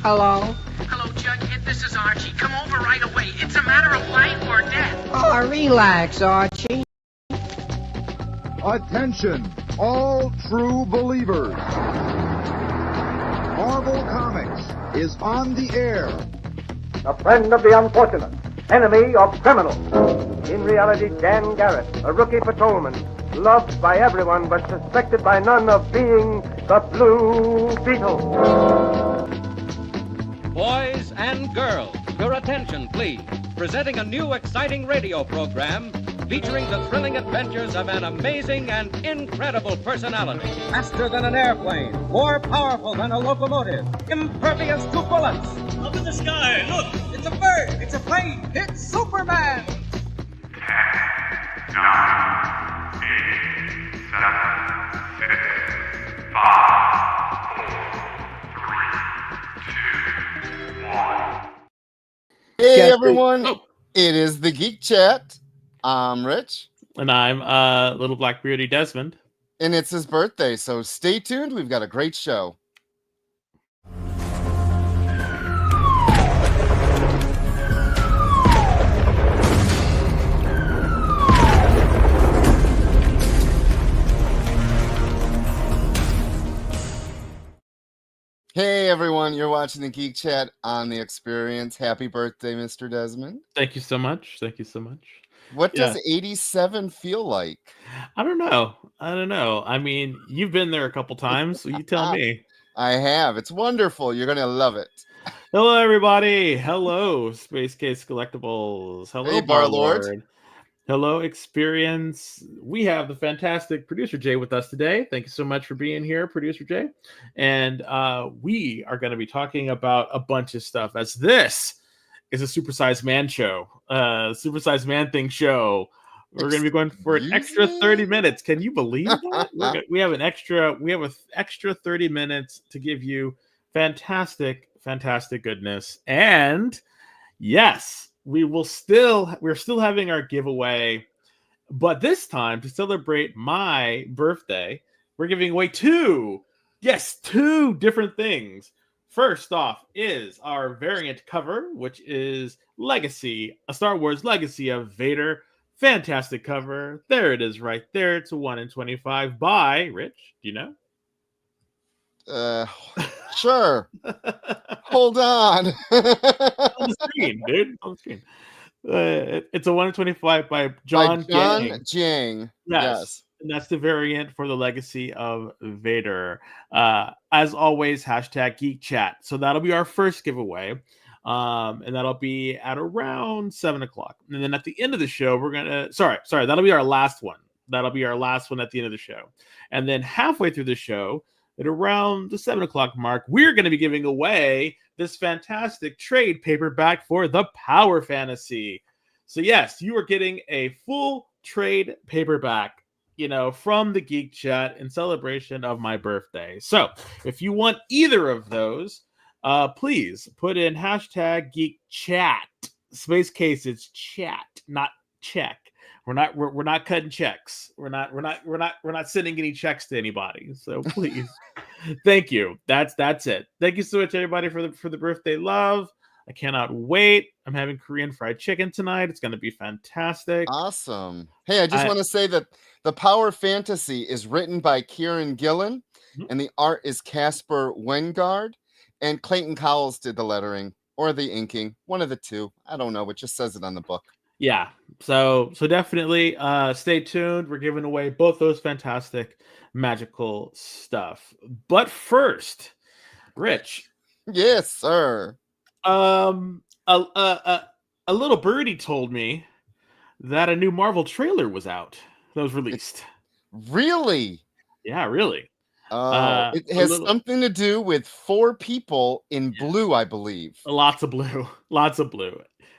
Hello? Hello, Jughead. This is Archie. Come over right away. It's a matter of life or death. Oh, relax, Archie. Attention, all true believers. Marvel Comics is on the air. A friend of the unfortunate, enemy of criminals. In reality, Dan Garrett, a rookie patrolman, loved by everyone but suspected by none of being the Blue Beetle. Boys and girls, your attention, please. Presenting a new exciting radio program featuring the thrilling adventures of an amazing and incredible personality. Faster than an airplane, more powerful than a locomotive, impervious to bullets. Up in the sky, look! It's a bird, it's a plane, it's Superman! 10, 9, 8, 7, 6, 5, 4, 3, 2, 1. Hey everyone, it is the Geek Chat. I'm Rich. And I'm Little Black Beauty Desmond. And it's his birthday, so stay tuned. We've got a great show. Hey everyone, you're watching the Geek Chat on the Experience. Happy birthday, Mr. Desmond. Thank you so much. Thank you so much. What does 87 feel like? I don't know. I mean, you've been there a couple times, so you tell me. I have. It's wonderful. You're going to love it. Hello, everybody. Hello, Space Case Collectibles. Hello, hey, Barlord. Hello, Experience. We have the fantastic Producer Jay with us today. Thank you so much for being here, Producer Jay. And we are going to be talking about a bunch of stuff, as this is a Supersized Man show, Supersized Man Thing show. We're going to be going for an extra 30 minutes. Can you believe that? we have an extra 30 minutes to give you fantastic goodness. And yes, we're still having our giveaway, but this time to celebrate my birthday, we're giving away two different things. First off is our variant cover, which is Legacy, a Star Wars Legacy of Vader. Fantastic cover. There it is right there. It's a 1 in 25 by Rich. Do you know? Sure. Hold on. On the screen, dude. On the screen. It's a 1 in 25 by John Jang. Yes. And that's the variant for the Legacy of Vader. As always, hashtag Geek Chat. So that'll be our first giveaway. And that'll be at around 7 o'clock. And then at the end of the show, we're gonna sorry, that'll be our last one. That'll be our last one at the end of the show. And then halfway through the show, at around the 7 o'clock mark, we're going to be giving away this fantastic trade paperback for the Power Fantasy. So yes, you are getting a full trade paperback, from the Geek Chat in celebration of my birthday. So if you want either of those, please put in hashtag Geek Chat. Space Case, it's chat, not check. We're not cutting checks. We're not sending any checks to anybody. So please, thank you. That's it. Thank you so much, everybody, for the birthday love. I cannot wait. I'm having Korean fried chicken tonight. It's going to be fantastic. Awesome. Hey, I just want to say that the Power Fantasy is written by Kieran Gillen, and the art is Casper Wengard, and Clayton Cowles did the lettering or the inking, one of the two. I don't know. It just says it on the book. Yeah. So definitely stay tuned. We're giving away both those fantastic magical stuff. But first, Rich. Yes, sir. A little birdie told me that a new Marvel trailer was out. That was released. Really? Yeah, really. It has something to do with 4 people in blue, I believe. Lots of blue.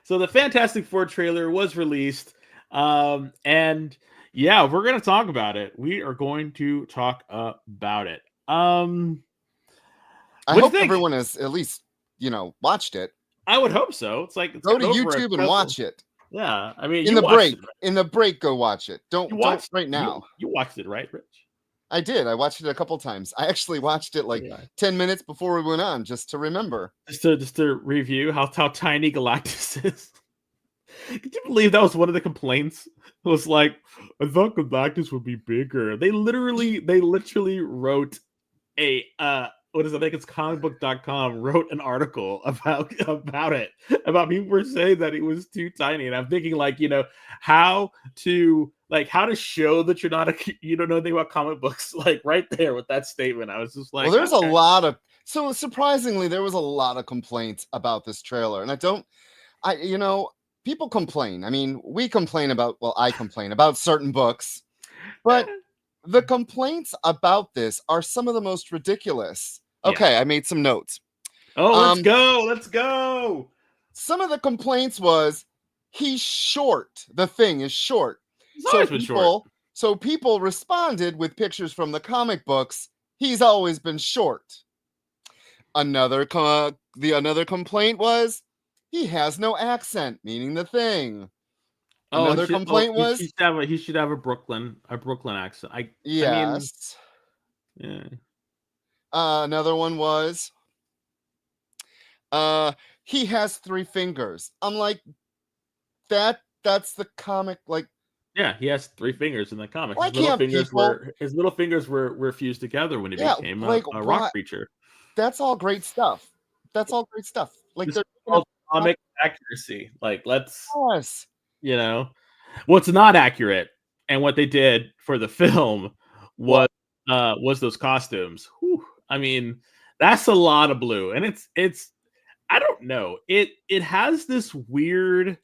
So the Fantastic Four trailer was released. And yeah, we're going to talk about it. We are going to talk about it. I hope everyone has at least, watched it. I would hope so. It's like go to YouTube and watch it. Yeah, I mean, in the break, go watch it. Don't right now. You watched it, right, Rich? I did. I watched it a couple times. I actually watched it like 10 minutes before we went on just to remember. Just to review how tiny Galactus is. Could you believe that was one of the complaints? It was like, I thought Galactus would be bigger. They literally wrote a what is it? I think it's comicbook.com wrote an article about it. About people were saying that it was too tiny. And I'm thinking like, how to show that you don't know anything about comic books, like right there with that statement. I was just like, well, there's a lot of surprisingly, there was a lot of complaints about this trailer. And people complain. I mean, we complain about, I complain about certain books, but the complaints about this are some of the most ridiculous. Okay, I made some notes. Oh, let's go. Some of the complaints was he's short. The thing is short. So people responded with pictures from the comic books. He's always been short. Another complaint was he has no accent, meaning the thing. Another complaint was he should have a Brooklyn accent. Yes. I mean, yeah. Another one was he has 3 fingers. I'm like, that's the comic, like, yeah, he has 3 fingers in the comic. Why His little fingers were fused together when he became a rock creature. That's all great stuff. Like, this is comic accuracy. Like, let's yes. What's not accurate and what they did for the film was those costumes. Whew. I mean, that's a lot of blue, and it's I don't know. It has this weird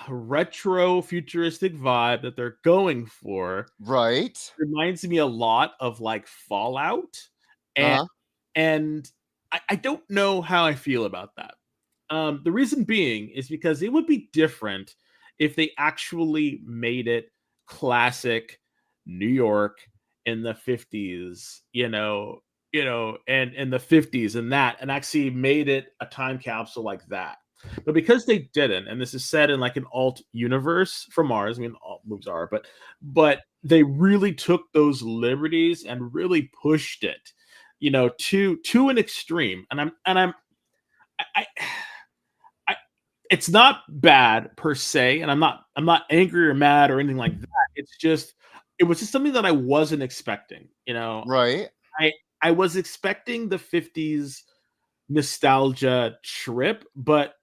retro futuristic vibe that they're going for. Right. Reminds me a lot of like Fallout, and I don't know how I feel about that. The reason being is because it would be different if they actually made it classic New York in the 50s, and in the 50s and actually made it a time capsule like that. But because they didn't, and this is set in like an alt universe from Mars, I mean, alt movies are, but they really took those liberties and really pushed it, to an extreme. And I it's not bad per se, and I'm not angry or mad or anything like that. It was just something that I wasn't expecting, Right. I was expecting the 50s nostalgia trip, but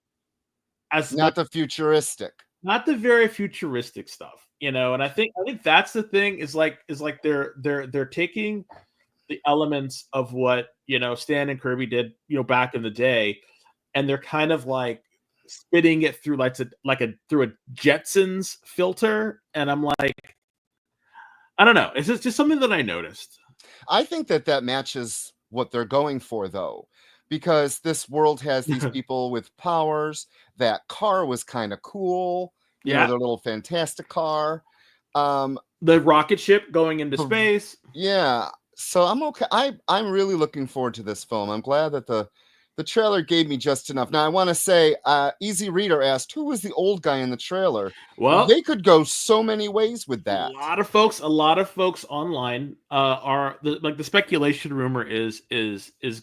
not the futuristic. Not the very futuristic stuff, and I think that's the thing is like they're taking the elements of what Stan and Kirby did back in the day, and they're kind of like spitting it through through a Jetsons filter, and I'm like, I don't know. It's just something that I noticed. I think that matches what they're going for, though, because this world has these people with powers. That car was kind of cool. Their little fantastic car. The rocket ship going into space. Yeah. So I'm okay. I'm really looking forward to this film. I'm glad that the trailer gave me just enough. Now I want to say, Easy Reader asked, who was the old guy in the trailer? Well, they could go so many ways with that. A lot of folks online are the speculation rumor is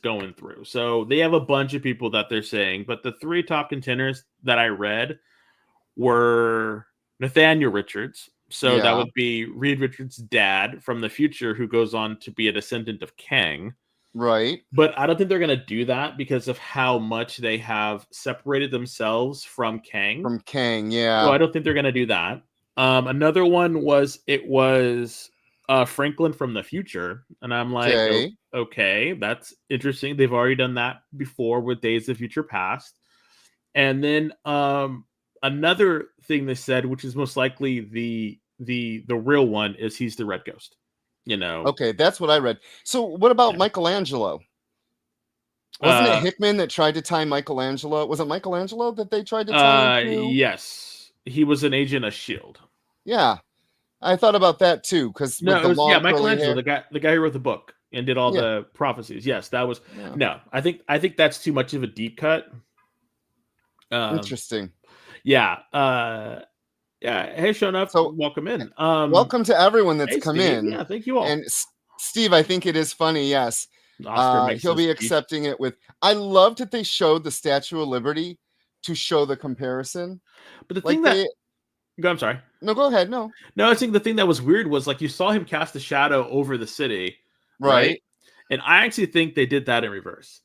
going through. So they have a bunch of people that they're saying, but the 3 top contenders that I read were Nathaniel Richards. So that would be Reed Richards' dad from the future, who goes on to be a descendant of Kang. Right. But I don't think they're going to do that because of how much they have separated themselves from Kang. Yeah. So I don't think they're going to do that. Another one was Franklin from the future. And I'm like, okay, that's interesting. They've already done that before with Days of Future Past. And then another thing they said, which is most likely the real one, is he's the Red Ghost. Okay, that's what I read. So what about Michelangelo? Wasn't it Hickman that tried to tie Michelangelo? Was it Michelangelo that they tried to tie him to? Yes. He was an agent of S.H.I.E.L.D. Yeah. I thought about that too, because Michelangelo, the guy who wrote the book and did all the prophecies. Yes, that was no. I think that's too much of a deep cut. Interesting. Yeah. Yeah, hey, shown up. So Welcome in. welcome to everyone that's Hey, come Steve. in. Yeah, thank you all. And Steve, I think it is funny. Yes, Oscar makes he'll his be speech. accepting it with. I loved that they showed the Statue of Liberty to show the comparison. But the Like thing they, that I'm sorry. no, go ahead. No, No, I think the thing that was weird was like you saw him cast a shadow over the city, right? And I actually think they did that in reverse.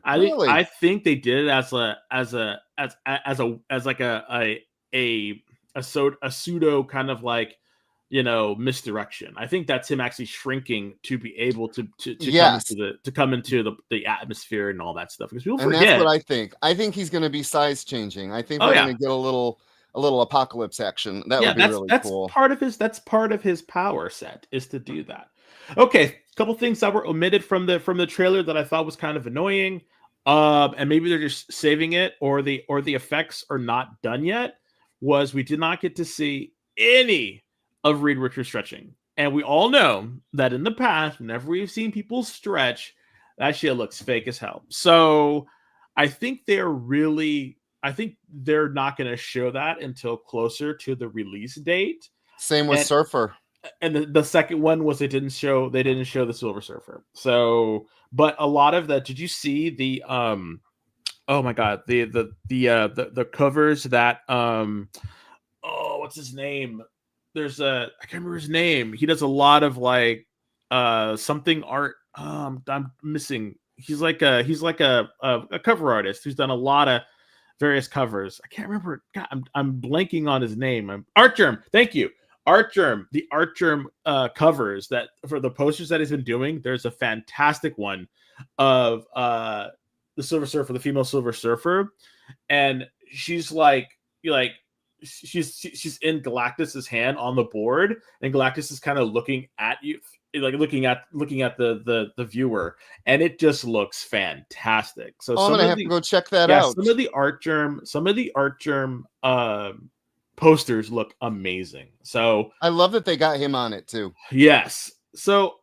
Really? I think they did it as like a pseudo kind of like, you know, misdirection. I think that's him actually shrinking to be able to Yes. come into the atmosphere and all that stuff, because people And forget. that's what I think. I think he's going to be size changing. I think Oh, we're yeah. going to get a little apocalypse action. That would be really cool. That's part of his power set, is to do that. Okay, a couple things that were omitted from the trailer that I thought was kind of annoying. And maybe they're just saving it, or the effects are not done yet. Was we did not get to see any of Reed Richards stretching. And we all know that in the past, whenever we've seen people stretch, that shit looks fake as hell. So I think they're not going to show that until closer to the release date. Same with Surfer. And the second one was they didn't show the Silver Surfer. So, but a lot of that, did you see the oh my god, the covers that what's his name? I can't remember his name. He does a lot of like something art. I'm missing. He's like a cover artist who's done a lot of various covers. I can't remember. God, I'm blanking on his name. Art Germ. Thank you. Art Germ, the Art Germ covers that for the posters that he's been doing. There's a fantastic one of the Silver Surfer, the female Silver Surfer, and she's she's in Galactus's hand on the board, and Galactus is kind of looking at you, like looking at the viewer, and it just looks fantastic. So I'm gonna have to go check that out. Some of the Art Germ posters look amazing. So I love that they got him on it too. Yes. So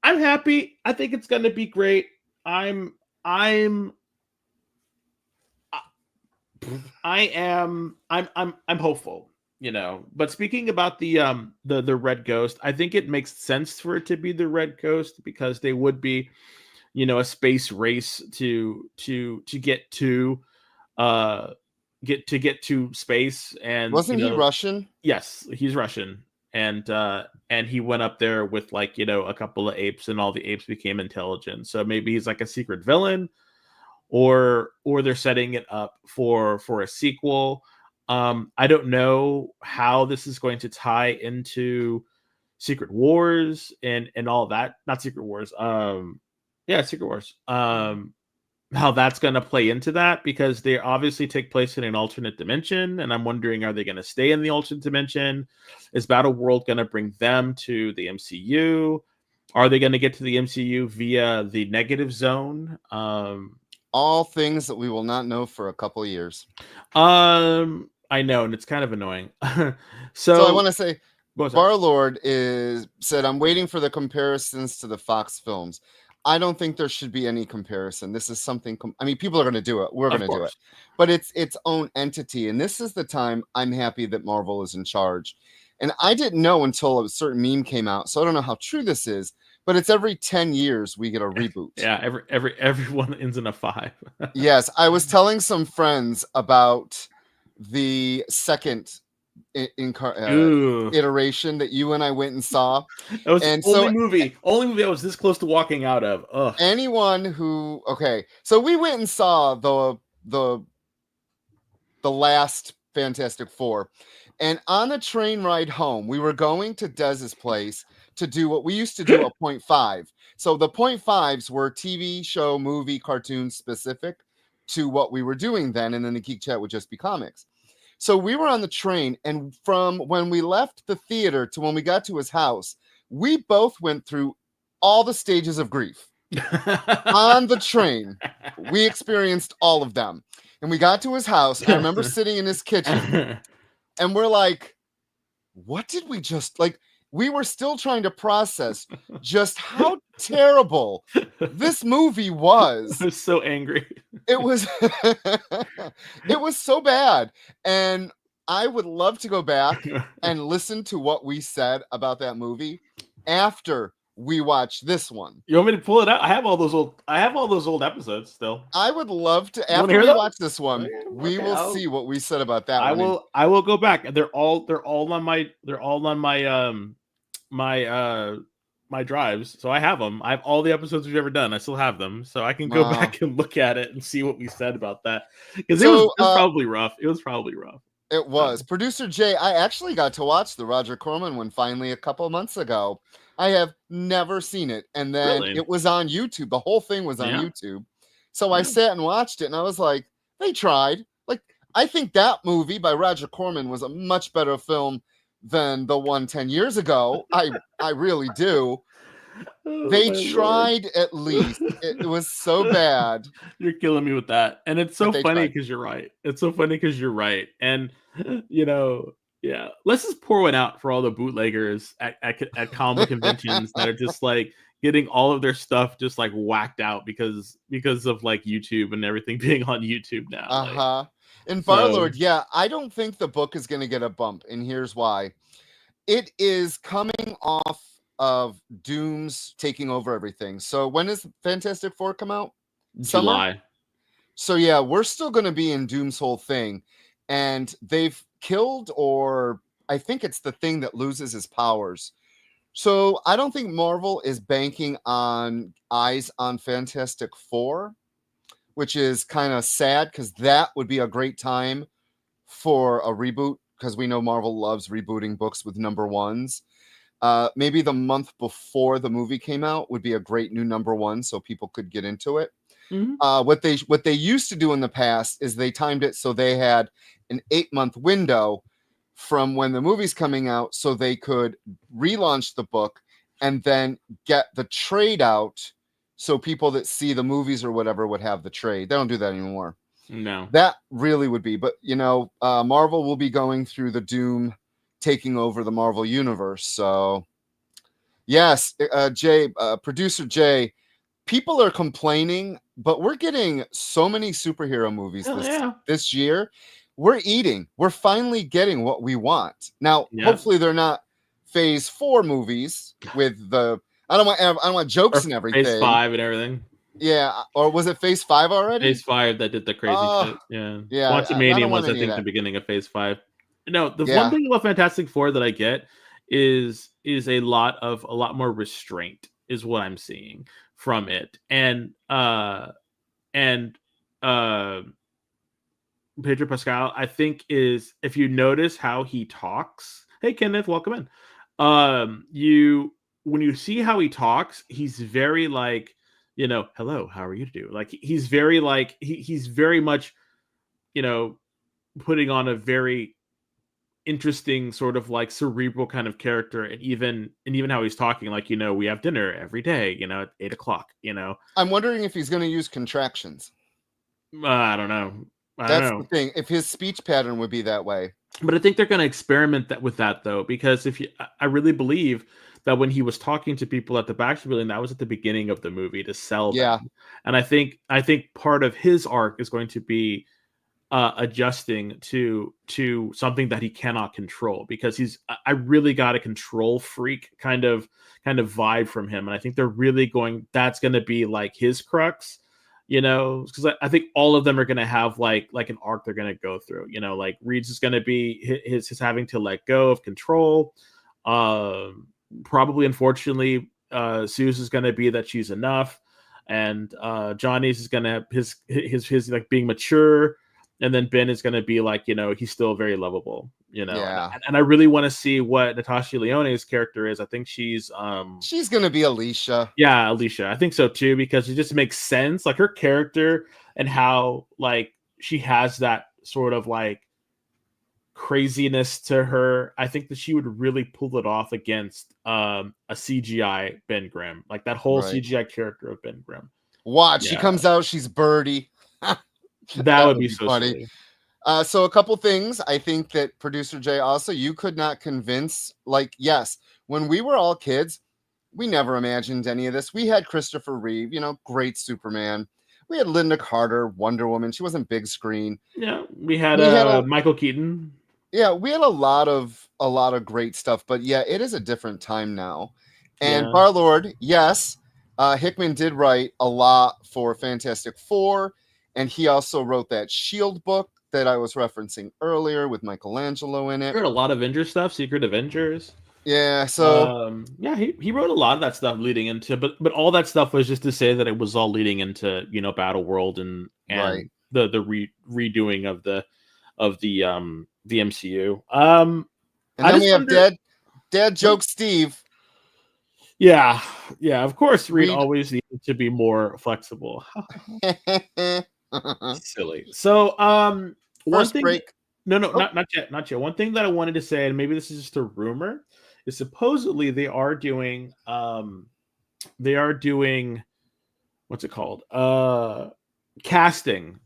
I'm happy. I think it's going to be great. I'm hopeful, you know. But speaking about the Red Ghost, I think it makes sense for it to be the Red Ghost, because they would be, you know, a space race to get to space. And wasn't he Russian? Yes, he's Russian, and he went up there with, like, you know, a couple of apes, and all the apes became intelligent. So maybe he's like a secret villain, or they're setting it up for a sequel. I don't know how this is going to tie into Secret Wars and all that. Not Secret Wars. Secret Wars. How that's going to play into that, because they obviously take place in an alternate dimension, and I'm wondering, are they going to stay in the alternate dimension? Is Battle World going to bring them to the MCU? Are they going to get to the MCU via the negative zone? All things that we will not know for a couple of years. I know, and it's kind of annoying. so I want to say, Barlord said, I'm waiting for the comparisons to the Fox films. I don't think there should be any comparison. This is something. I mean, people are going to do it. We're going to do it, but it's its own entity. And this is the time I'm happy that Marvel is in charge. And I didn't know until a certain meme came out, so I don't know how true this is. But it's every 10 years we get a reboot. Yeah, everyone ends in a 5. Yes, I was telling some friends about the second iteration that you and I went and saw. It was the only movie I was this close to walking out of. Ugh. Anyone who so we went and saw the last Fantastic Four, and on the train ride home, we were going to Dez's place to do what we used to do a 0.5. So the 0.5s were TV show, movie, cartoon specific to what we were doing then, and then the Geek Chat would just be comics. So we were on the train, and from when we left the theater to when we got to his house, we both went through all the stages of grief. On the train, we experienced all of them. And we got to his house, and I remember sitting in his kitchen, and we're like, what did we just, like, we were still trying to process just how terrible this movie was. I was so angry. It was it was so bad. And I would love to go back and listen to what we said about that movie after we watch this one. You want me to pull it out? I have all those old episodes still. I would love to. wanna After hear we those? watch this one, Okay, we okay, will I'll- see what we said about that I one. will. I will go back. They're all on my. My drives. So I have them. I have all the episodes we've ever done. I still have them, so I can go Wow. back and look at it and see what we said about that. Because So, it was probably rough. It was probably rough. It was. Producer Jay, I actually got to watch the Roger Corman one finally a couple months ago. I have never seen it. And then Really? it was on YouTube. The whole thing was on Yeah. YouTube. So I sat and watched it and I was like, they tried. Like, I think that movie by Roger Corman was a much better film than the one 10 years ago. I really do. Oh, They my Lord. tried at least. It was so bad. You're killing me with that. And it's so But they funny tried. because you're right. It's so funny because you're right. And, yeah. Let's just pour one out for all the bootleggers at comic conventions that are just like getting all of their stuff just like whacked out because of like YouTube and everything being on YouTube now. Uh-huh. In so- Farlord, yeah, I don't think the book is going to get a bump, and here's why. It is coming off of Doom's taking over everything. So when does Fantastic Four come out? Summer? July. So yeah, we're still going to be in Doom's whole thing, and they've killed, or I think it's the thing that loses his powers. So I don't think Marvel is banking on eyes on Fantastic Four, which is kind of sad because that would be a great time for a reboot because we know Marvel loves rebooting books with number ones. Maybe the month before the movie came out would be a great new number one so people could get into it. Mhm. What they used to do in the past is they timed it so they had an 8-month window from when the movie's coming out so they could relaunch the book and then get the trade out so people that see the movies or whatever would have the trade. They don't do that anymore. No. That really would be, but Marvel will be going through the Doom taking over the Marvel universe. So yes, producer Jay, people are complaining, but we're getting so many superhero movies this year. We're eating. We're finally getting what we want. Now, hopefully they're not phase 4 movies with the I don't want jokes and everything. Phase 5 and everything. Yeah, or was it phase 5 already? Phase 5 that did the crazy shit. Yeah. Quantumania was, I think, the beginning of phase 5. No, the one thing about Fantastic Four that I get is a lot more restraint is what I'm seeing from it. And Pedro Pascal, I think, is, if you notice how he talks. Hey Kenneth, welcome in. When you see how he talks, he's very like, hello, how are you doing? Like he's very like he's very much, putting on a very interesting sort of like cerebral kind of character, and even how he's talking, like, we have dinner every day, at 8 o'clock. I'm wondering if he's going to use contractions. I don't know. That's the thing. If his speech pattern would be that way. But I think they're going to experiment with that though, because I really believe that when he was talking to people at the back pavilion, that was at the beginning of the movie to sell them. Yeah. And I think part of his arc is going to be adjusting to something that he cannot control, because I really got a control freak kind of vibe from him. And I think they're really that's going to be like his crux, because I think all of them are going to have like an arc they're going to go through, like Reed's is going to be his having to let go of control. Probably, unfortunately, Sue's is going to be that she's enough, and Johnny's is going to have his like being mature, and then Ben is going to be like, he's still very lovable, Yeah. And I really want to see what Natasha Lyonne's character is. I think she's going to be Alicia. Yeah, Alicia. I think so too, because it just makes sense, like her character and how like she has that sort of like craziness to her. I think that she would really pull it off against a CGI Ben Grimm, like that whole CGI character of Ben Grimm. Watch, she comes out, she's Birdie. that would be so funny. So a couple things. I think that producer Jay, also, you could not convince, like, yes, when we were all kids, we never imagined any of this. We had Christopher Reeve, great Superman. We had Linda Carter, Wonder Woman. She wasn't big screen. Yeah, we had Michael Keaton. Yeah, we had a lot of great stuff, but yeah, it is a different time now. And Yeah. Barlord, yes, Hickman did write a lot for Fantastic Four, and he also wrote that Shield book that I was referencing earlier with Michelangelo in I it. heard a lot of Avengers stuff, Secret Avengers. Yeah, so Yeah, he wrote a lot of that stuff leading into, but all that stuff was just to say that it was all leading into, Battle World right. and the redoing of the MCU. And I then we just have wonder. Dad Joke Steve. Yeah, of course, Reed Reed. always needed to be more flexible. Silly. So, one First thing. break. No, no, Oh, not yet, not yet. One thing that I wanted to say, and maybe this is just a rumor, is supposedly they are doing what's it called? Casting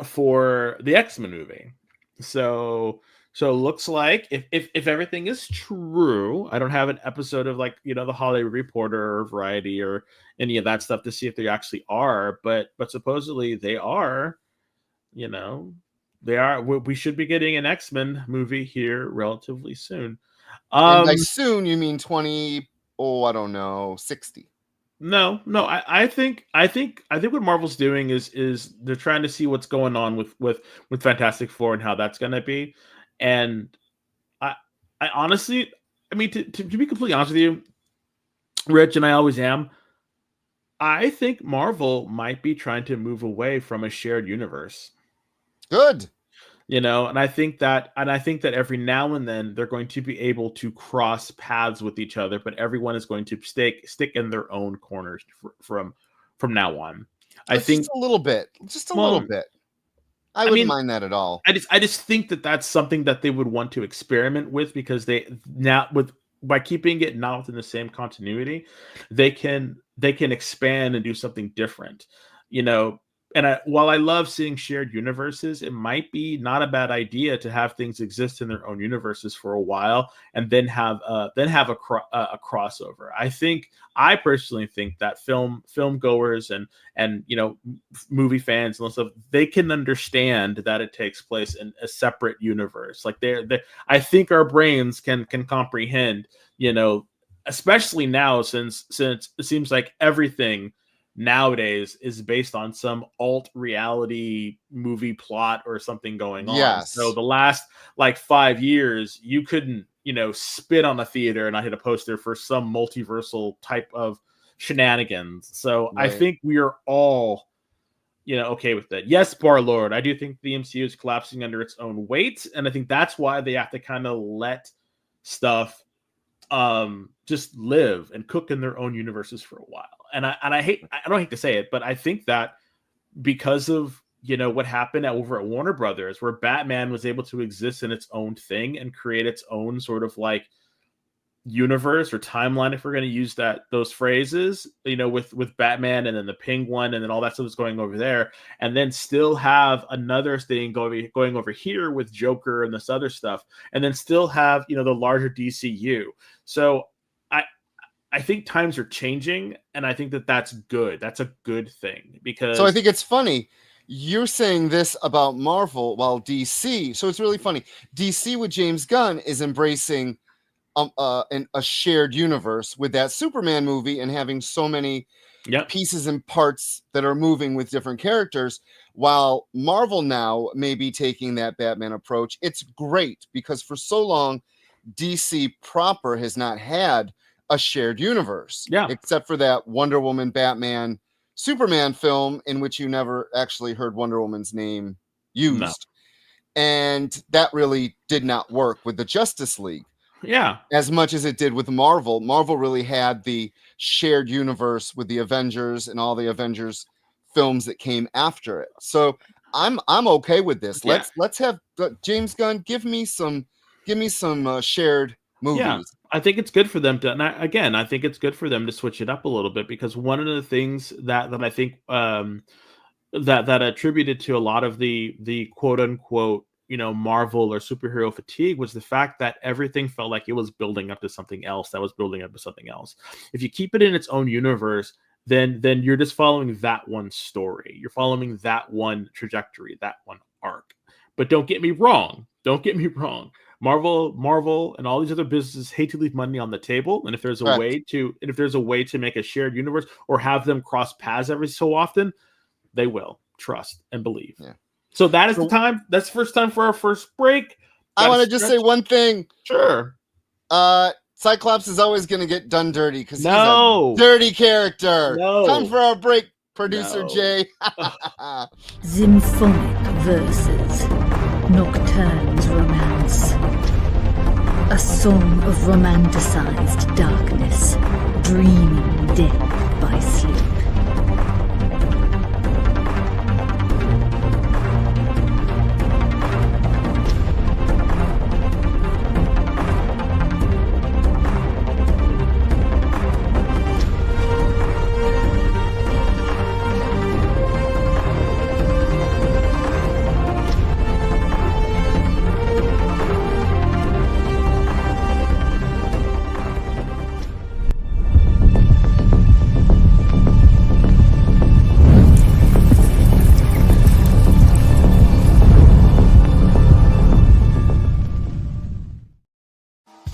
for the X-Men movie. So it looks like if everything is true, I don't have an episode of like, the Hollywood Reporter or Variety or any of that stuff to see if they actually are, but supposedly they are, you know, they are. We should be getting an X-Men movie here relatively soon. and by Um soon you mean 20, oh, I don't know, 60. No, no. I think what Marvel's doing is they're trying to see what's going on with Fantastic Four and how that's going to be. And I I honestly, I mean, to be completely honest with you, Rich, and I always am. I think Marvel might be trying to move away from a shared universe. Good. And I think that every now and then they're going to be able to cross paths with each other, but everyone is going to stick in their own corners from now on. I It's just think. a little bit. Just a little Well, bit. I I wouldn't mean, mind that at all. I just think that that's something that they would want to experiment with, because they now, with by keeping it not within the same continuity, they can expand and do something different. You know, while I love seeing shared universes, it might be not a bad idea to have things exist in their own universes for a while and then have a crossover. I personally think that film goers and movie fans and stuff, they can understand that it takes place in a separate universe. Like they I think our brains can comprehend, especially now, since it seems like everything nowadays is based on some alt reality movie plot or something going on. So Yes. the last like 5 years, you couldn't, spit on a theater and I hit a poster for some multiversal type of shenanigans. So I Right. think we are all, okay with that. Yes, Bar Lord, I do think the MCU is collapsing under its own weight, and I think that's why they have to kind of let stuff just live and cook in their own universes for a while. And I don't hate to say it, but I think that because of what happened over at Warner Brothers, where Batman was able to exist in its own thing and create its own sort of like universe or timeline, if we're going to use those phrases, with Batman and then the Penguin and then all that stuff is going over there, and then still have another thing going over here with Joker and this other stuff, and then still have the larger DCU. So I think times are changing, and I think that that's good. That's a good thing, So I because think it's funny. You're saying this about Marvel while DC, so it's really funny. DC with James Gunn is embracing a shared universe with that Superman movie and having so many yep, pieces and parts that are moving with different characters, while Marvel now may be taking that Batman approach. It's great because for so long DC proper has not had a shared universe, yeah, except for that Wonder Woman, Batman, Superman film in which you never actually heard Wonder Woman's name no, used. And that really did not work with the Justice League yeah, as much as it did with Marvel. Marvel really had the shared universe with the Avengers and all the Avengers films that came after it. So I'm okay with this. yeah. Let's have James Gunn give me some shared Yeah, movies. I think it's good for them to. And I think it's good for them to switch it up a little bit, because one of the things that I think that attributed to a lot of the quote unquote Marvel or superhero fatigue was the fact that everything felt like it was building up to something else that was building up to something else. If you keep it in its own universe, then you're just following that one story. You're following that one trajectory, that one arc. But don't get me wrong. Don't get me wrong. Marvel, and all these other businesses hate to leave money on the table. And if there's a Correct. way to make a shared universe or have them cross paths every so often, they will trust and believe. Yeah. So that is the time. That's the first time for our first break. I want to just say one thing. Sure. Cyclops is always going to get done dirty because he's No. a dirty character. No. Time for our break, producer No. Jay. Symphonic verses, Nocturne's romance. A song of romanticized darkness, dreaming death by sleep.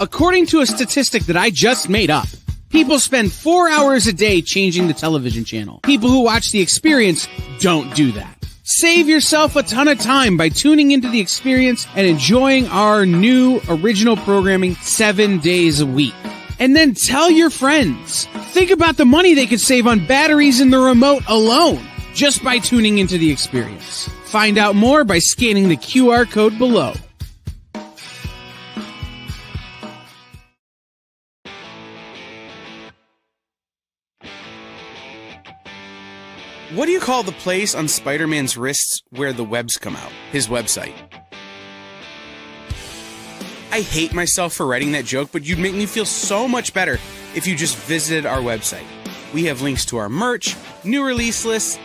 According to a statistic that I just made up, people spend 4 hours a day changing the television channel. People who watch The Experience don't do that. Save yourself a ton of time by tuning into The Experience and enjoying our new original programming 7 days a week. And then tell your friends. Think about the money they could save on batteries in the remote alone just by tuning into The Experience. Find out more by scanning the QR code below. What do you call the place on Spider-Man's wrists where the webs come out? His website. I hate myself for writing that joke, but you'd make me feel so much better if you just visited our website. We have links to our merch, new release lists,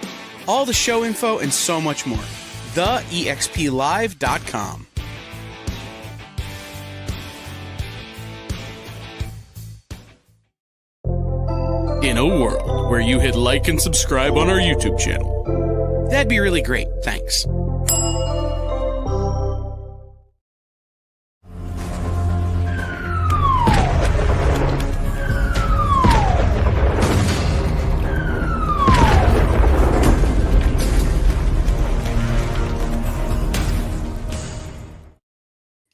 all the show info, and so much more. TheEXPLive.com. In a world where you hit like and subscribe on our YouTube channel, that'd be really great. Thanks.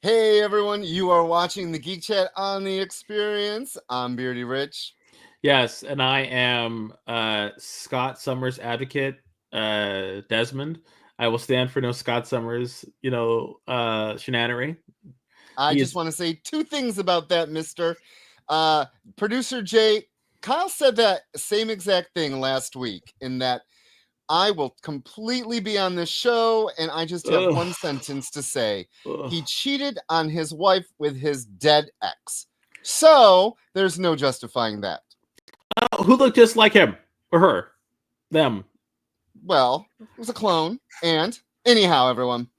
Hey everyone, you are watching the Geek Chat on the Experience. I'm Beardy Rich. Yes, and I am Scott Summers advocate, Desmond. I will stand for no Scott Summers, shenanery. I just want to say two things about that, mister. Producer Jay, Kyle said that same exact thing last week, in that I will completely be on this show, and I just have one sentence to say. He cheated on his wife with his dead ex. So there's no justifying that. Who looked just like him or her? Them. Well, it was a clone. And anyhow, everyone,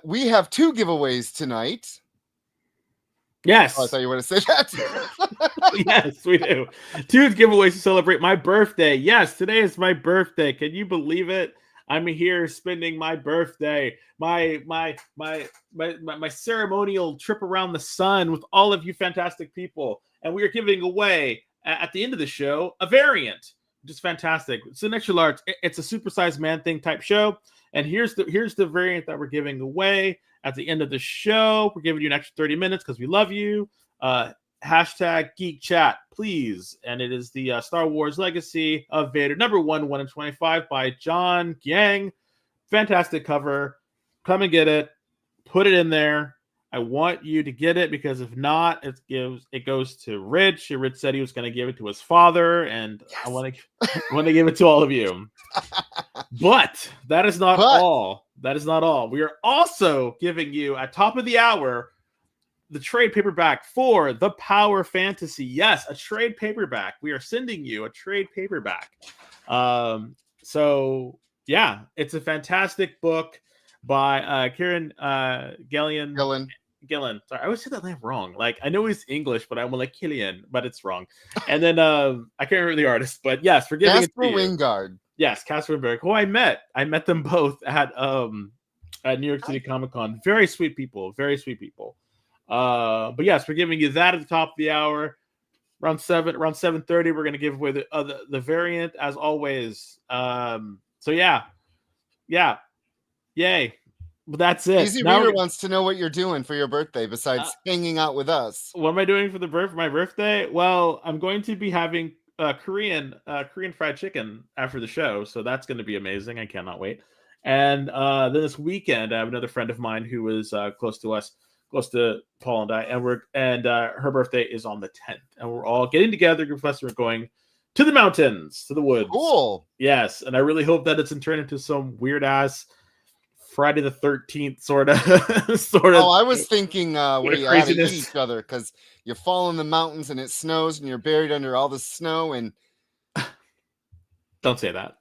we have two giveaways tonight. Yes. Oh, I thought you were going to say that. Yes, we do. Two giveaways to celebrate my birthday. Yes, today is my birthday. Can you believe it? I'm here spending my birthday, my ceremonial trip around the sun with all of you fantastic people, and we are giving away at the end of the show a variant, which is fantastic. It's an extra large. It's a supersized man thing type show, and here's the variant that we're giving away at the end of the show. We're giving you an extra 30 minutes because we love you. Hashtag Geek Chat, please. And it is the Star Wars Legacy of Vader, number 1 in 25 by John Yang. Fantastic cover. Come and get it. Put it in there. I want you to get it, because if not, it goes to Rich. Rich said he was going to give it to his father, and yes. I want to give it to all of you. But that is not all. That is not all. We are also giving you, at top of the hour, the trade paperback for The Power Fantasy. Yes, a trade paperback. We are sending you a trade paperback. So yeah, it's a fantastic book by Kieran Gillen. Sorry, I always say that name wrong. Like, I know he's English, but I'm like Killian, but it's wrong. And then I can't remember the artist, but yes, for giving Casper Wingard. Yes, Casper Wingard, who I met. I met them both at at New York City Comic Con. Very sweet people. Very sweet people. But yes, we're giving you that at the top of the hour. Around 7:30, we're going to give away the variant as always. So yeah, yay. But that's it. Easy Reader wants to know what you're doing for your birthday besides hanging out with us. What am I doing for my birthday? Well, I'm going to be having Korean fried chicken after the show, so that's going to be amazing. I cannot wait. And then this weekend, I have another friend of mine who is close to us, close to Paul and I, and her birthday is on the 10th, and we're all getting together. We're going to the mountains, to the woods. Cool. Yes, and I really hope that it's turned into some weird ass Friday the 13th sort of. Oh, I was thinking where you had to eat each other because you fall in the mountains and it snows and you're buried under all the snow and. Don't say that.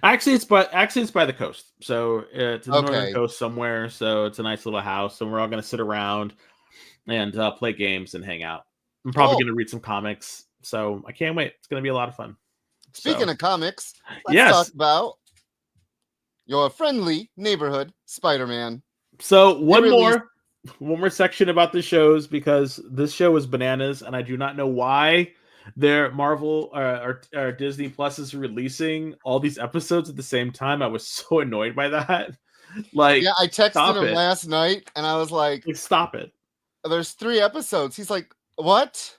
Actually, it's by the coast, so it's the northern coast somewhere. So it's a nice little house, and we're all going to sit around and play games and hang out. I'm probably going to read some comics, so I can't wait. It's going to be a lot of fun. Speaking of comics, let's talk about your friendly neighborhood Spider-Man. So one more section about the shows, because this show is bananas, and I do not know why their Marvel or Disney Plus is releasing all these episodes at the same time. I was so annoyed by that. Like, yeah, I texted him last night, and I was like, "Stop it! There's 3 episodes." He's like, "What?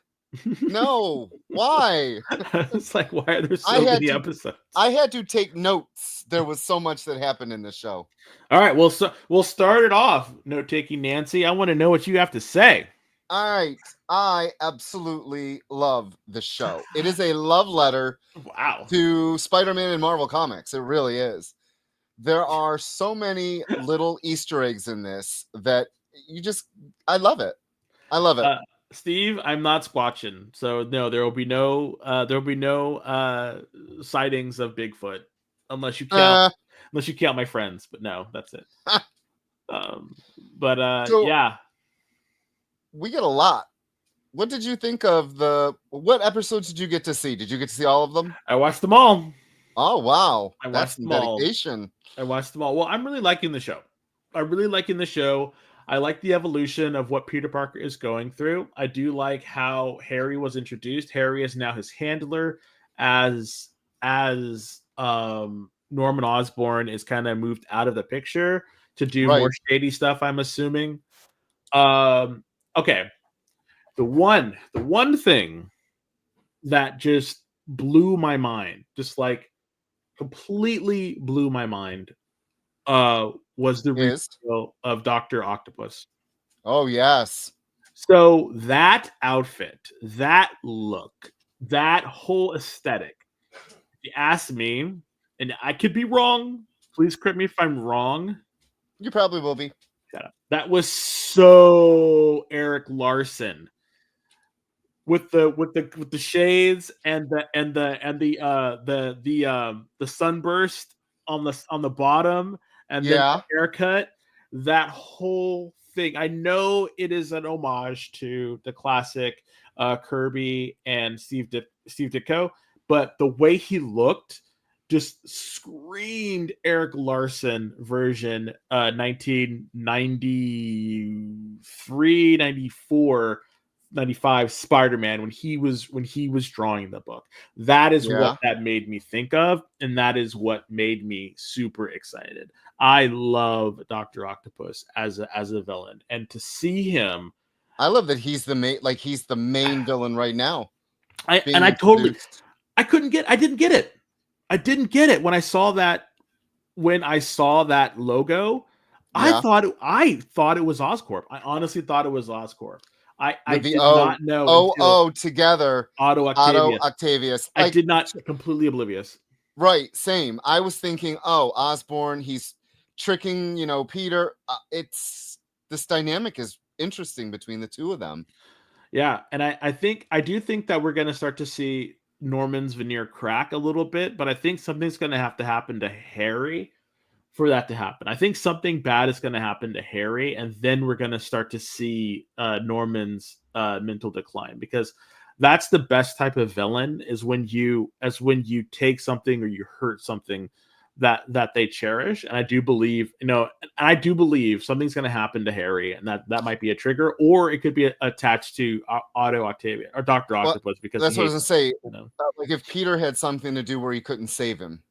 No, why?" It's like, why are there so many episodes? I had to take notes. There was so much that happened in the show. All right, well, so we'll start it off. Note taking, Nancy. I want to know what you have to say. All right, I absolutely love the show. It is a love letter, to Spider-Man and Marvel Comics. It really is. There are so many little Easter eggs in this that I love it. I love it. Steve, I'm not squatching, so no, there will be no sightings of Bigfoot unless you count my friends. But no, that's it. Yeah, we get a lot. What did you think of what episodes did you get to see? Did you get to see all of them? I watched them all. Oh wow, I watched them all. I watched them all. Well, I'm really liking the show. I like the evolution of what Peter Parker is going through. I do like how Harry was introduced. Harry is now his handler, as Norman Osborn is kind of moved out of the picture to do more shady stuff, I'm assuming. Okay. The one thing that just blew my mind, just like completely blew my mind, was the reveal of Dr. Octopus. Oh, yes. So that outfit, that look, that whole aesthetic, if you ask me, and I could be wrong, please correct me if I'm wrong. You probably will be. Shut up. That was so Eric Larson. With the shades and the sunburst on the bottom, and then the haircut, that whole thing. I know it is an homage to the classic Kirby and Steve Ditko, but the way he looked just screamed Eric Larson version 1993, 94, 95 Spider-Man when he was drawing the book. That is what that made me think of, and that is what made me super excited. I love Dr. Octopus as a villain, and to see him, I love that he's the main villain right now. I didn't get it. I didn't get it when I saw that logo. I thought it was Oscorp. I honestly thought it was Oscorp. I did not know. Together. Otto Octavius. I did not, completely oblivious. Right, same. I was thinking, Osborn, he's tricking, Peter. This dynamic is interesting between the two of them. Yeah, and I do think that we're going to start to see Norman's veneer crack a little bit, but I think something's going to have to happen to Harry for that to happen. I think something bad is going to happen to Harry, and then we're going to start to see Norman's mental decline, because that's the best type of villain, is when you take something or you hurt something that they cherish. And I do believe, something's going to happen to Harry, and that might be a trigger, or it could be attached to Otto Octavian or Dr. Octopus, because that's what I was going to say. You know? Like if Peter had something to do where he couldn't save him,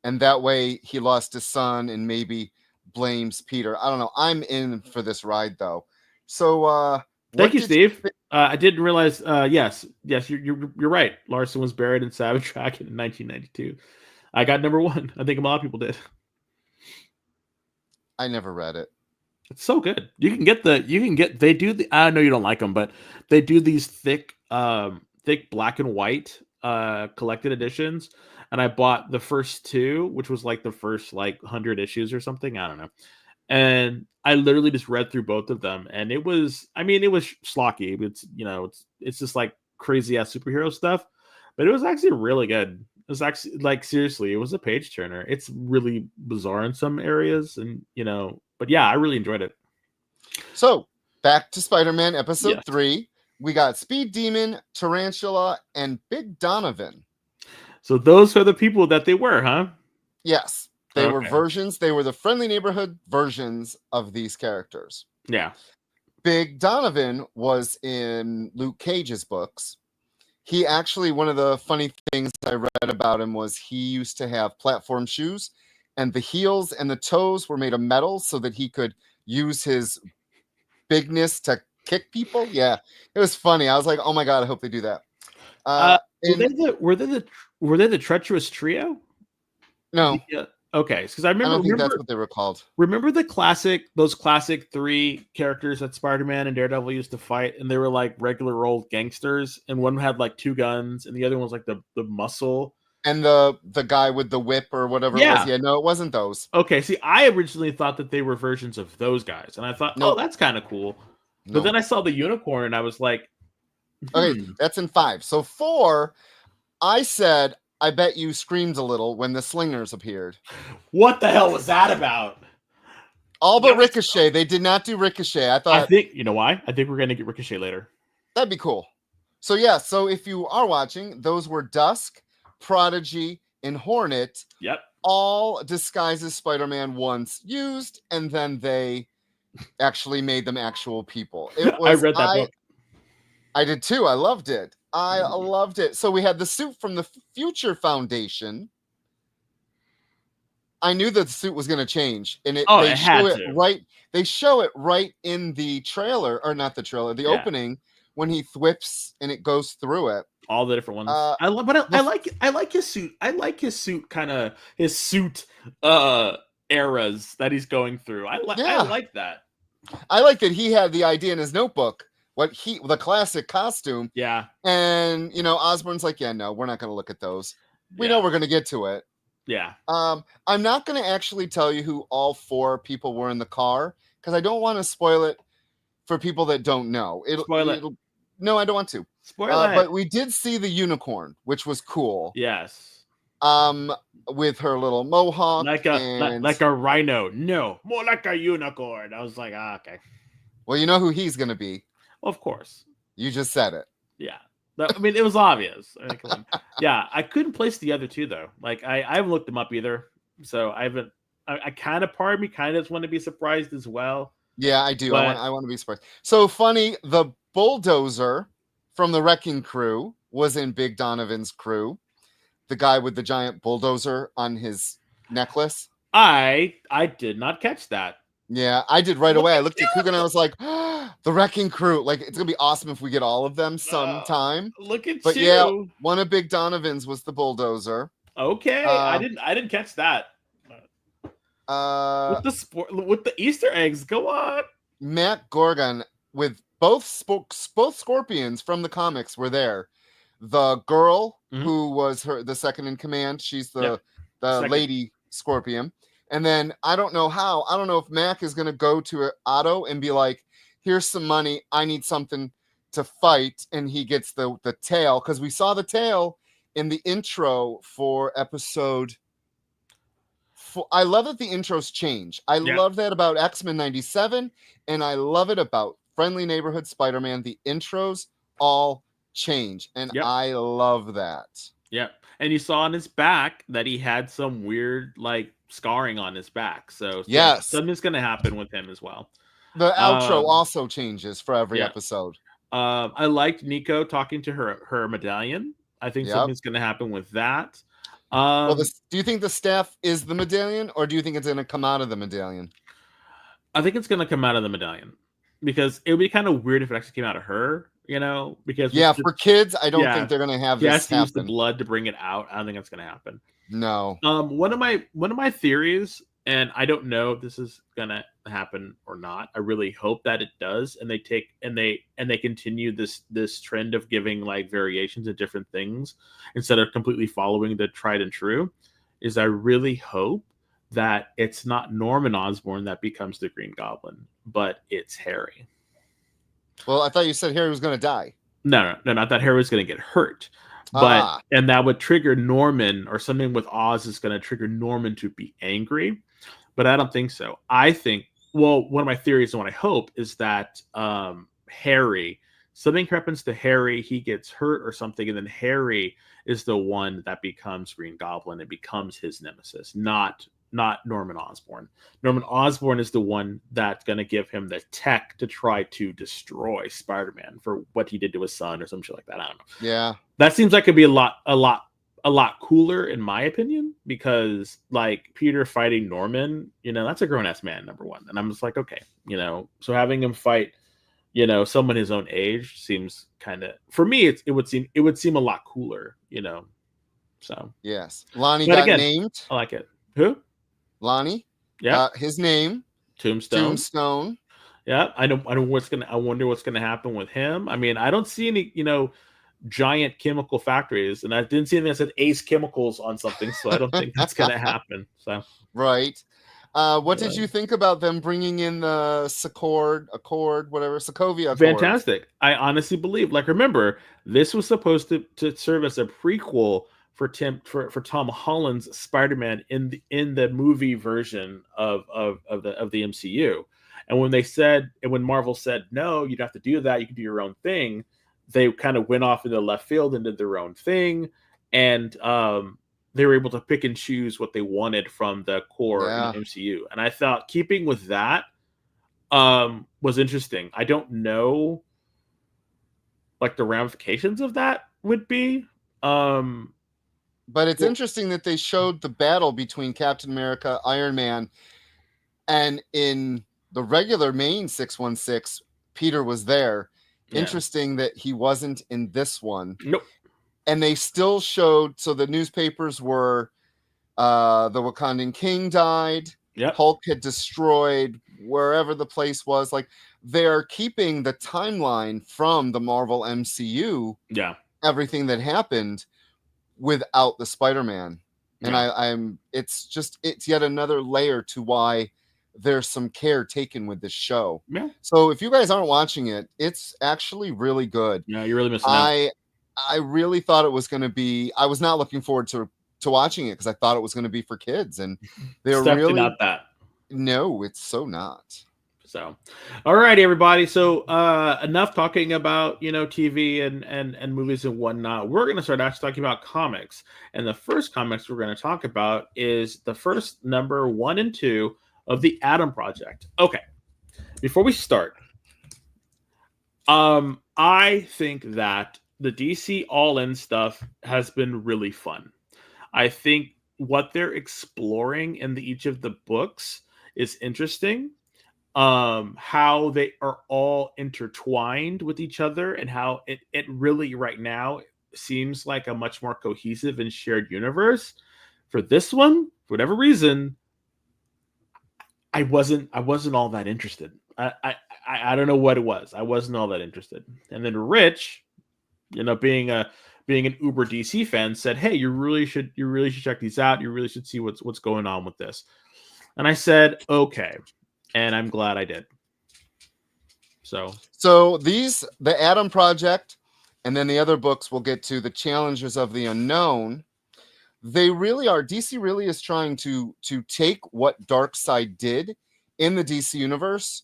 and that way he lost his son and maybe blames Peter. I don't know. I'm in for this ride though. So thank you, Steve. I didn't realize. Yes, you're right. Larson was buried in Savage Dragon in 1992. I got number 1. I think a lot of people did. I never read it. It's so good. They do the, I know you don't like them, but they do these thick black and white collected editions. And I bought the first 2, which was like the first 100 issues or something. I don't know. And I literally just read through both of them, and it was schlocky. It's just like crazy ass superhero stuff, but it was actually really good. It was actually seriously, it was a page turner. It's really bizarre in some areas, and but yeah, I really enjoyed it. So back to Spider-Man episode 3, we got Speed Demon, Tarantula, and Big Donovan. So those are the people that they were, huh? Yes. They were versions. They were the friendly neighborhood versions of these characters. Yeah. Big Donovan was in Luke Cage's books. He actually, one of the funny things I read about him was he used to have platform shoes, and the heels and the toes were made of metal so that he could use his bigness to kick people. Yeah, it was funny. I was like, oh my God, I hope they do that. Were they the Treacherous Trio? No. Yeah. Okay, because I don't think that's what they were called. Remember those classic 3 characters that Spider-Man and Daredevil used to fight, and they were like regular old gangsters, and one had 2 guns, and the other one was like the muscle. And the guy with the whip or whatever it was. Yeah, no, it wasn't those. Okay, see, I originally thought that they were versions of those guys, and I thought, oh, that's kind of cool. But then I saw the unicorn, and I was like, okay, that's in 5. So 4, I said, I bet you screamed a little when the Slingers appeared. What the hell was that about? All but Ricochet. They did not do Ricochet. I think, you know why? I think we're going to get Ricochet later. That'd be cool. So yeah, so if you are watching, those were Dusk, Prodigy, and Hornet. Yep. All disguises Spider-Man once used, and then they actually made them actual people. I read that book. I did too. I loved it. I loved it. So we had the suit from the Future Foundation. I knew that the suit was going to change, and they show it right in the trailer, or not the trailer, the opening, when he thwips and it goes through it. All the different ones. I like his suit. I like his suit his suit eras that he's going through. I like that. I like that he had the idea in his notebook. The classic costume. Yeah. And Osborn's like, yeah, no, we're not going to look at those. We know we're going to get to it. Yeah. I'm not going to actually tell you who all 4 people were in the car, because I don't want to spoil it for people that don't know. No, I don't want to. Spoil it. But we did see the unicorn, which was cool. Yes. With her little mohawk. Like a rhino. No, more like a unicorn. I was like, okay. Well, you know who he's going to be. Of course. You just said it. Yeah. I mean, it was obvious. Yeah, I couldn't place the other 2, though. I haven't looked them up either. So I haven't. I kind of, part of me kind of just want to be surprised as well. Yeah, I do. I want to be surprised. So funny, the bulldozer from the Wrecking Crew was in Big Donovan's crew. The guy with the giant bulldozer on his necklace. I did not catch that. Yeah, I did right away. I looked at Cougar and I was like, the Wrecking Crew. Like, it's going to be awesome if we get all of them sometime. Look at but you. Yeah, one of Big Donovan's was the bulldozer. Okay, I didn't catch that. With the Easter eggs, go on. Matt Gorgon with both Scorpions from the comics were there. The girl who was the second in command, she's the lady Scorpion. And then I don't know if Mac is going to go to Otto and be like, here's some money. I need something to fight. And he gets the tail, because we saw the tail in the intro for episode 4. I love that the intros change. I love that about X-Men 97. And I love it about Friendly Neighborhood Spider-Man. The intros all change. And I love that. Yep. And you saw on his back that he had some weird like scarring on his back. So yeah, Yes. something's gonna happen with him as well. The outro also changes for every yeah. episode. I liked Nico talking to her medallion. I think Yep. something's gonna happen with that. Well, do you think the staff is the medallion, or do you think it's gonna come out of the medallion? I think it's gonna come out of the medallion because it would be kind of weird if it actually came out of her, you know, because Yeah, for kids, I don't yeah, think they're gonna have he has this to use the happen. blood to bring it out. I don't think that's gonna happen. No. One of my theories, and I don't know if this is gonna happen or not. I really hope that it does, and they continue this trend of giving like variations of different things instead of completely following the tried and true. Is I really hope that it's not Norman Osborn that becomes the Green Goblin, but it's Harry. Well, I thought you said Harry was gonna die. No, not that Harry was going to get hurt. But and that would trigger Norman, or something with Oz is going to trigger Norman to be angry. But I don't think so. I think, well, one of my theories and what I hope is that Harry, something happens to Harry, he gets hurt or something, and then Harry is the one that becomes Green Goblin and becomes his nemesis, not Norman Osborn. Norman Osborn is the one that's going to give him the tech to try to destroy Spider-Man for what he did to his son or some shit like that. I don't know. Yeah. That seems like it'd be a lot cooler in my opinion, because like Peter fighting Norman, you know, that's a grown-ass man, number one. And I'm just like, okay, you know, so having him fight, you know, someone his own age seems kind of, for me, it would seem a lot cooler, you know. So yes, Lonnie but got again, named. I like it. Who? Lonnie. Yeah. His name. Tombstone. Yeah. I wonder what's gonna happen with him. I mean, I don't see any, you know, giant chemical factories, and I didn't see anything that said Ace Chemicals on something, so I don't think that's gonna happen. So right. What did you think about them bringing in the Sokovia Accord? Fantastic. I honestly believe, like, remember, this was supposed to serve as a prequel for Tom Holland's Spider-Man in the movie version of the MCU. And when Marvel said no, you'd have to do that, you can do your own thing, they kind of went off into left field and did their own thing, and they were able to pick and choose what they wanted from the core in the MCU. And I thought keeping with that was interesting. I don't know like the ramifications of that would be. But it's interesting that they showed the battle between Captain America, Iron Man, and in the regular main 616, Peter was there. Yeah. Interesting that he wasn't in this one. Nope. And they still showed, so the newspapers were the Wakandan King died. Yep. Hulk had destroyed wherever the place was. Like, they're keeping the timeline from the Marvel MCU. Yeah. Everything that happened without the Spider-Man. And it's yet another layer to why there's some care taken with this show. Yeah. So if you guys aren't watching it, it's actually really good. Yeah, you're really missing out. I really thought it was going to be, I was not looking forward to watching it because I thought it was going to be for kids, and they're really not that. No, it's so not. So, all right, everybody. So enough talking about, you know, TV and movies and whatnot. We're going to start actually talking about comics. And the first comics we're going to talk about is the first number 1 and 2 of the Atom Project. Okay. Before we start, I think that the DC All-In stuff has been really fun. I think what they're exploring in each of the books is interesting. How they are all intertwined with each other, and how it really right now seems like a much more cohesive and shared universe. For this one, for whatever reason, I wasn't all that interested. I don't know what it was. I wasn't all that interested. And then Rich, you know, being an uber DC fan, said, "Hey, you really should check these out. You really should see what's going on with this." And I said, "Okay." And I'm glad I did. So the Atom Project, and then the other books we'll get to, the Challengers of the Unknown. They really are. DC really is trying to take what Darkseid did in the DC universe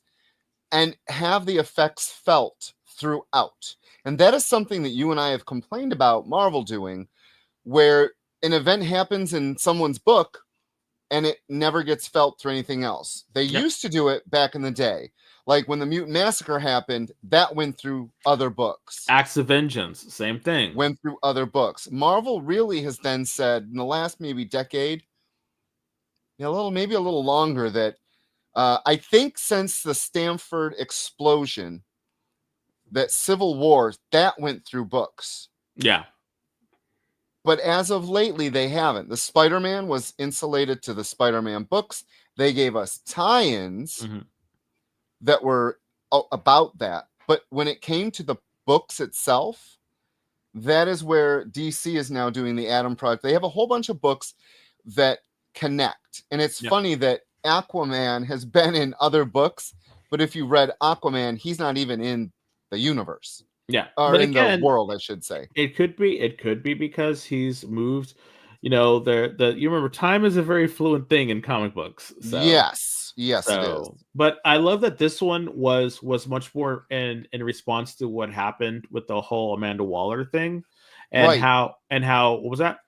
and have the effects felt throughout. And that is something that you and I have complained about Marvel doing. where an event happens in someone's book and it never gets felt through anything else. They used to do it back in the day. Like when the Mutant Massacre happened, that went through other books. Acts of Vengeance, same thing. Went through other books. Marvel really has then said in the last maybe decade, maybe a little longer, that I think since the Stanford explosion, that Civil War, that went through books. Yeah. But as of lately, they haven't. The Spider-Man was insulated to the Spider-Man books. They gave us tie-ins that were about that. But when it came to the books itself, that is where DC is now doing the Atom Project. They have a whole bunch of books that connect. And it's funny that Aquaman has been in other books, but if you read Aquaman, he's not even in the universe. Yeah, or but in again, the world, I should say. It could be because he's moved. You know, you remember time is a very fluent thing in comic books. So, yes, it is. But I love that this one was much more in response to what happened with the whole Amanda Waller thing, and how what was that?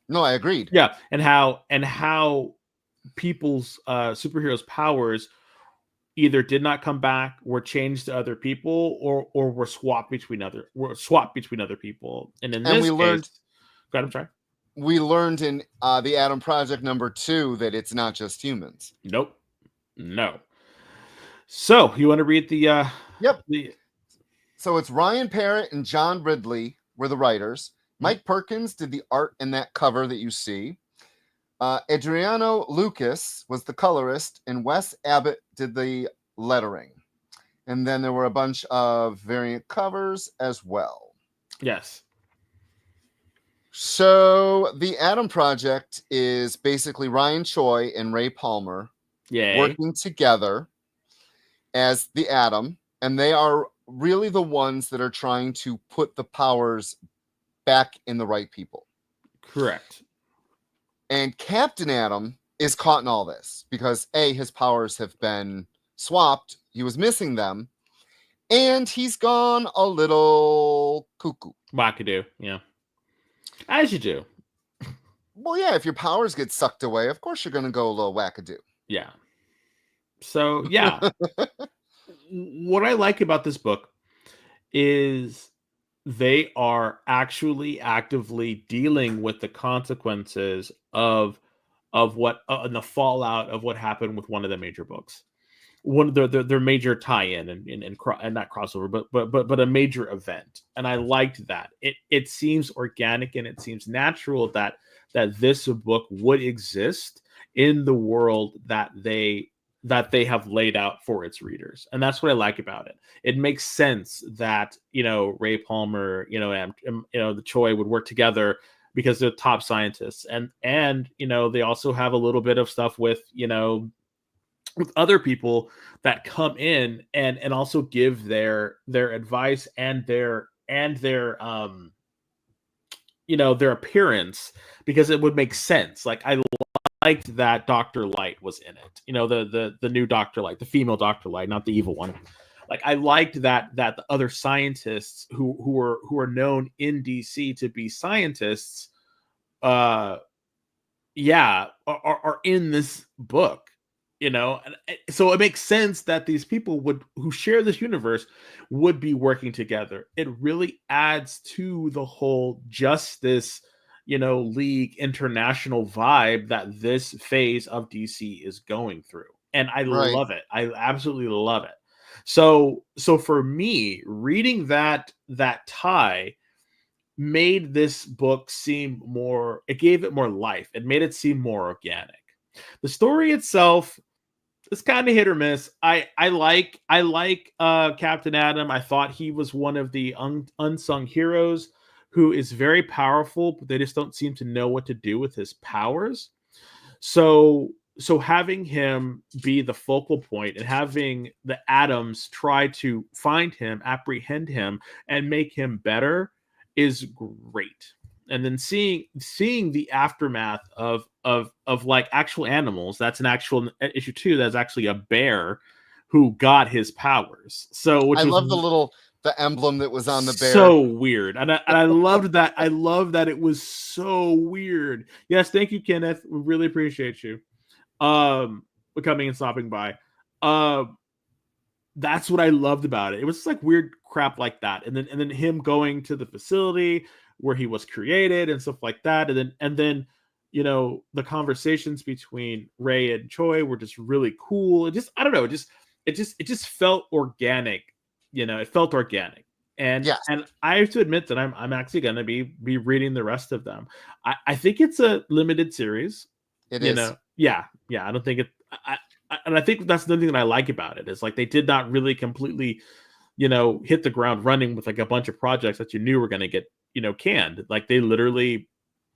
No, I agreed. Yeah, and how people's superheroes' powers either did not come back, were changed to other people, or were swapped between other people. And in this case, God, I'm sorry. We learned in the Atom Project #2 that it's not just humans. Nope. No. So you want to read the Yep. So it's Ryan Parrott and John Ridley were the writers. Mike Perkins did the art in that cover that you see. Adriano Lucas was the colorist, and Wes Abbott did the lettering. And then there were a bunch of variant covers as well. Yes. So the Atom Project is basically Ryan Choi and Ray Palmer working together as the Atom, and they are really the ones that are trying to put the powers back in the right people. Correct. And Captain Atom is caught in all this because his powers have been swapped. He was missing them. And he's gone a little cuckoo. Wackadoo, yeah. As you do. Well, yeah, if your powers get sucked away, of course you're going to go a little wackadoo. Yeah. So, yeah. What I like about this book is they are actually actively dealing with the consequences of what and the fallout of what happened with one of the major books, one of their major tie-in and not crossover, but a major event. And I liked that. It seems organic and it seems natural that this book would exist in the world that they have laid out for its readers. And that's what I like about it. It makes sense that, Ray Palmer, and the Choi would work together because they're top scientists. And they also have a little bit of stuff with other people that come in and also give their advice and their appearance, because it would make sense. Like, I liked that Dr. Light was in it. The new Dr. Light, the female Dr. Light, not the evil one. Like, I liked that the other scientists who are known in DC to be scientists, are in this book. So it makes sense that these people who share this universe would be working together. It really adds to the whole Justice League international vibe that this phase of DC is going through. And I love it. I absolutely love it. So for me, reading that tie made this book seem more, it gave it more life. It made it seem more organic. The story itself is kind of hit or miss. I like Captain Atom. I thought he was one of the unsung heroes who is very powerful, but they just don't seem to know what to do with his powers. So having him be the focal point and having the Atoms try to find him, apprehend him, and make him better is great. And then seeing the aftermath of like actual animals. That's an actual issue 2. That's actually a bear who got his powers. So I love the little the emblem that was on the bear. So weird. And I loved that. I love that it was so weird. Yes, thank you, Kenneth. We really appreciate you. For coming and stopping by. That's what I loved about it. It was just like weird crap like that. And then him going to the facility where he was created and stuff like that. And then you know, the conversations between Ray and Choi were just really cool. It just, I don't know, it just felt organic. You know, it felt organic. And yes. And I have to admit that I'm actually going to be reading the rest of them. I think it's a limited series. It you is. know, yeah. I don't think it. And I think that's the thing that I like about it is like they did not really completely, you know, hit the ground running with like a bunch of projects that you knew were going to get, you know, canned. Like they literally,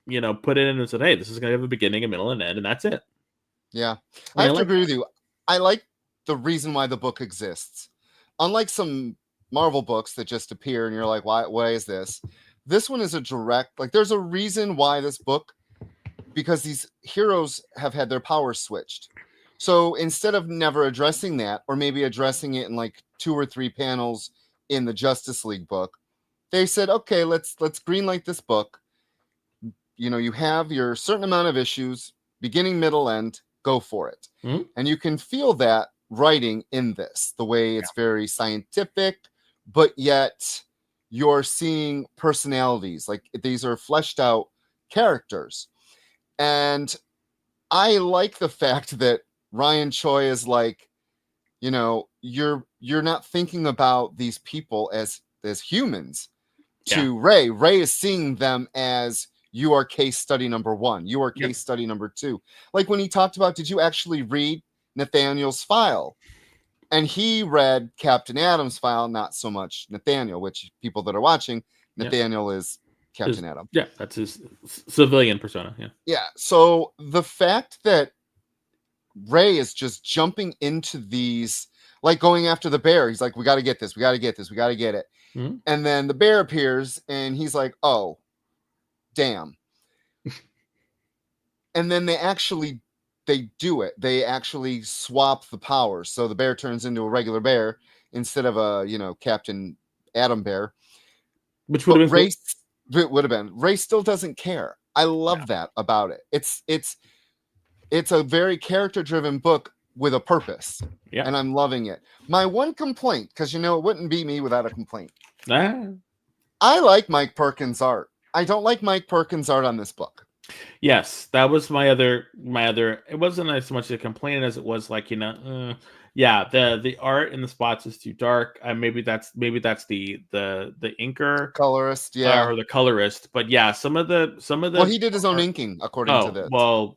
you know, put it in and said, "Hey, this is going to have a beginning, a middle, and end," and that's it. Yeah, I have to agree with you. I like the reason why the book exists. Unlike some Marvel books that just appear and you're like, why is this? This one is a direct, like there's a reason why this book, because these heroes have had their powers switched. So instead of never addressing that, or maybe addressing it in like 2 or 3 panels in the Justice League book, they said, okay, let's greenlight this book. You know, you have your certain amount of issues, beginning, middle, end, go for it. Mm-hmm. And you can feel that writing in this, the way it's very scientific, but yet you're seeing personalities. Like these are fleshed out characters. And I like the fact that Ryan Choi is like, you know, you're not thinking about these people as humans. To Ray is seeing them as, you are case study number 1. You are case study number 2. Like when he talked about, did you actually read Nathaniel's file? And he read Captain Adam's file, not so much Nathaniel, which people that are watching, Nathaniel is Captain Adam. Yeah, that's his civilian persona. Yeah. Yeah. So the fact that Ray is just jumping into these, like going after the bear. He's like, we got to get this. We got to get this. We got to get it. Mm-hmm. And then the bear appears and he's like, oh, damn. And then they do it. They actually swap the powers. So the bear turns into a regular bear instead of a, you know, Captain Adam bear. Which would have been Ray, it would have been. Ray still doesn't care. I love that about it. It's a very character-driven book with a purpose. Yeah. And I'm loving it. My one complaint, because you know it wouldn't be me without a complaint. I like Mike Perkins' art. I don't like Mike Perkins' art on this book. Yes, that was my other. It wasn't as much a complaint as it was like, you know, the art in the spots is too dark. Maybe that's the inker colorist, or the colorist. But yeah, some of the. Well, he did his own inking according to this. Well,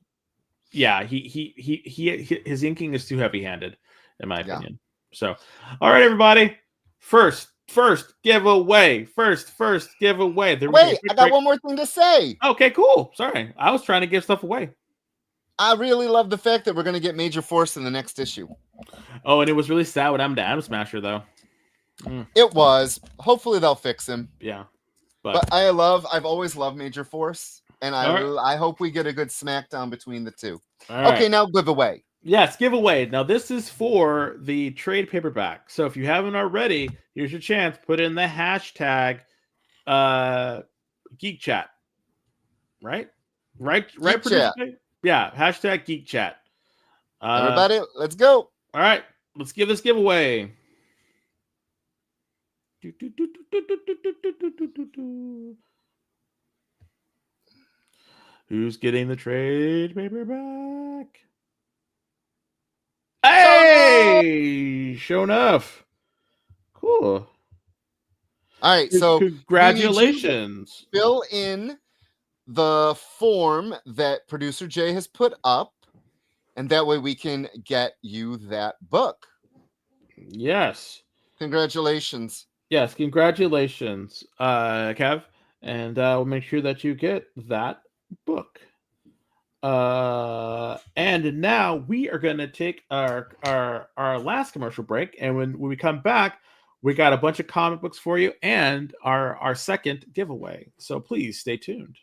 yeah, his inking is too heavy-handed, in my opinion. So, all right, everybody, first giveaway. First giveaway. Wait, I got one more thing to say. Okay, cool. Sorry, I was trying to give stuff away. I really love the fact that we're going to get Major Force in the next issue. Oh, and it was really sad with Adam Smasher, though. It was. Hopefully they'll fix him. Yeah, but I've always loved Major Force, and I hope we get a good smackdown between the two. Okay, now giveaway. Yes, giveaway. Now this is for the trade paperback. So if you haven't already, here's your chance. Put in the hashtag Geek Chat. Right. Geek Chat. Yeah, hashtag Geek Chat. Everybody, let's go. All right, let's give this giveaway. Who's getting the trade paperback? Hey, show enough. Cool. All right, so congratulations. Fill in the form that producer Jay has put up, and that way we can get you that book. Yes. Congratulations. Yes, congratulations, Kev, and we'll make sure that you get that book. And now we are going to take our last commercial break, and when we come back, we got a bunch of comic books for you and our second giveaway. So please stay tuned.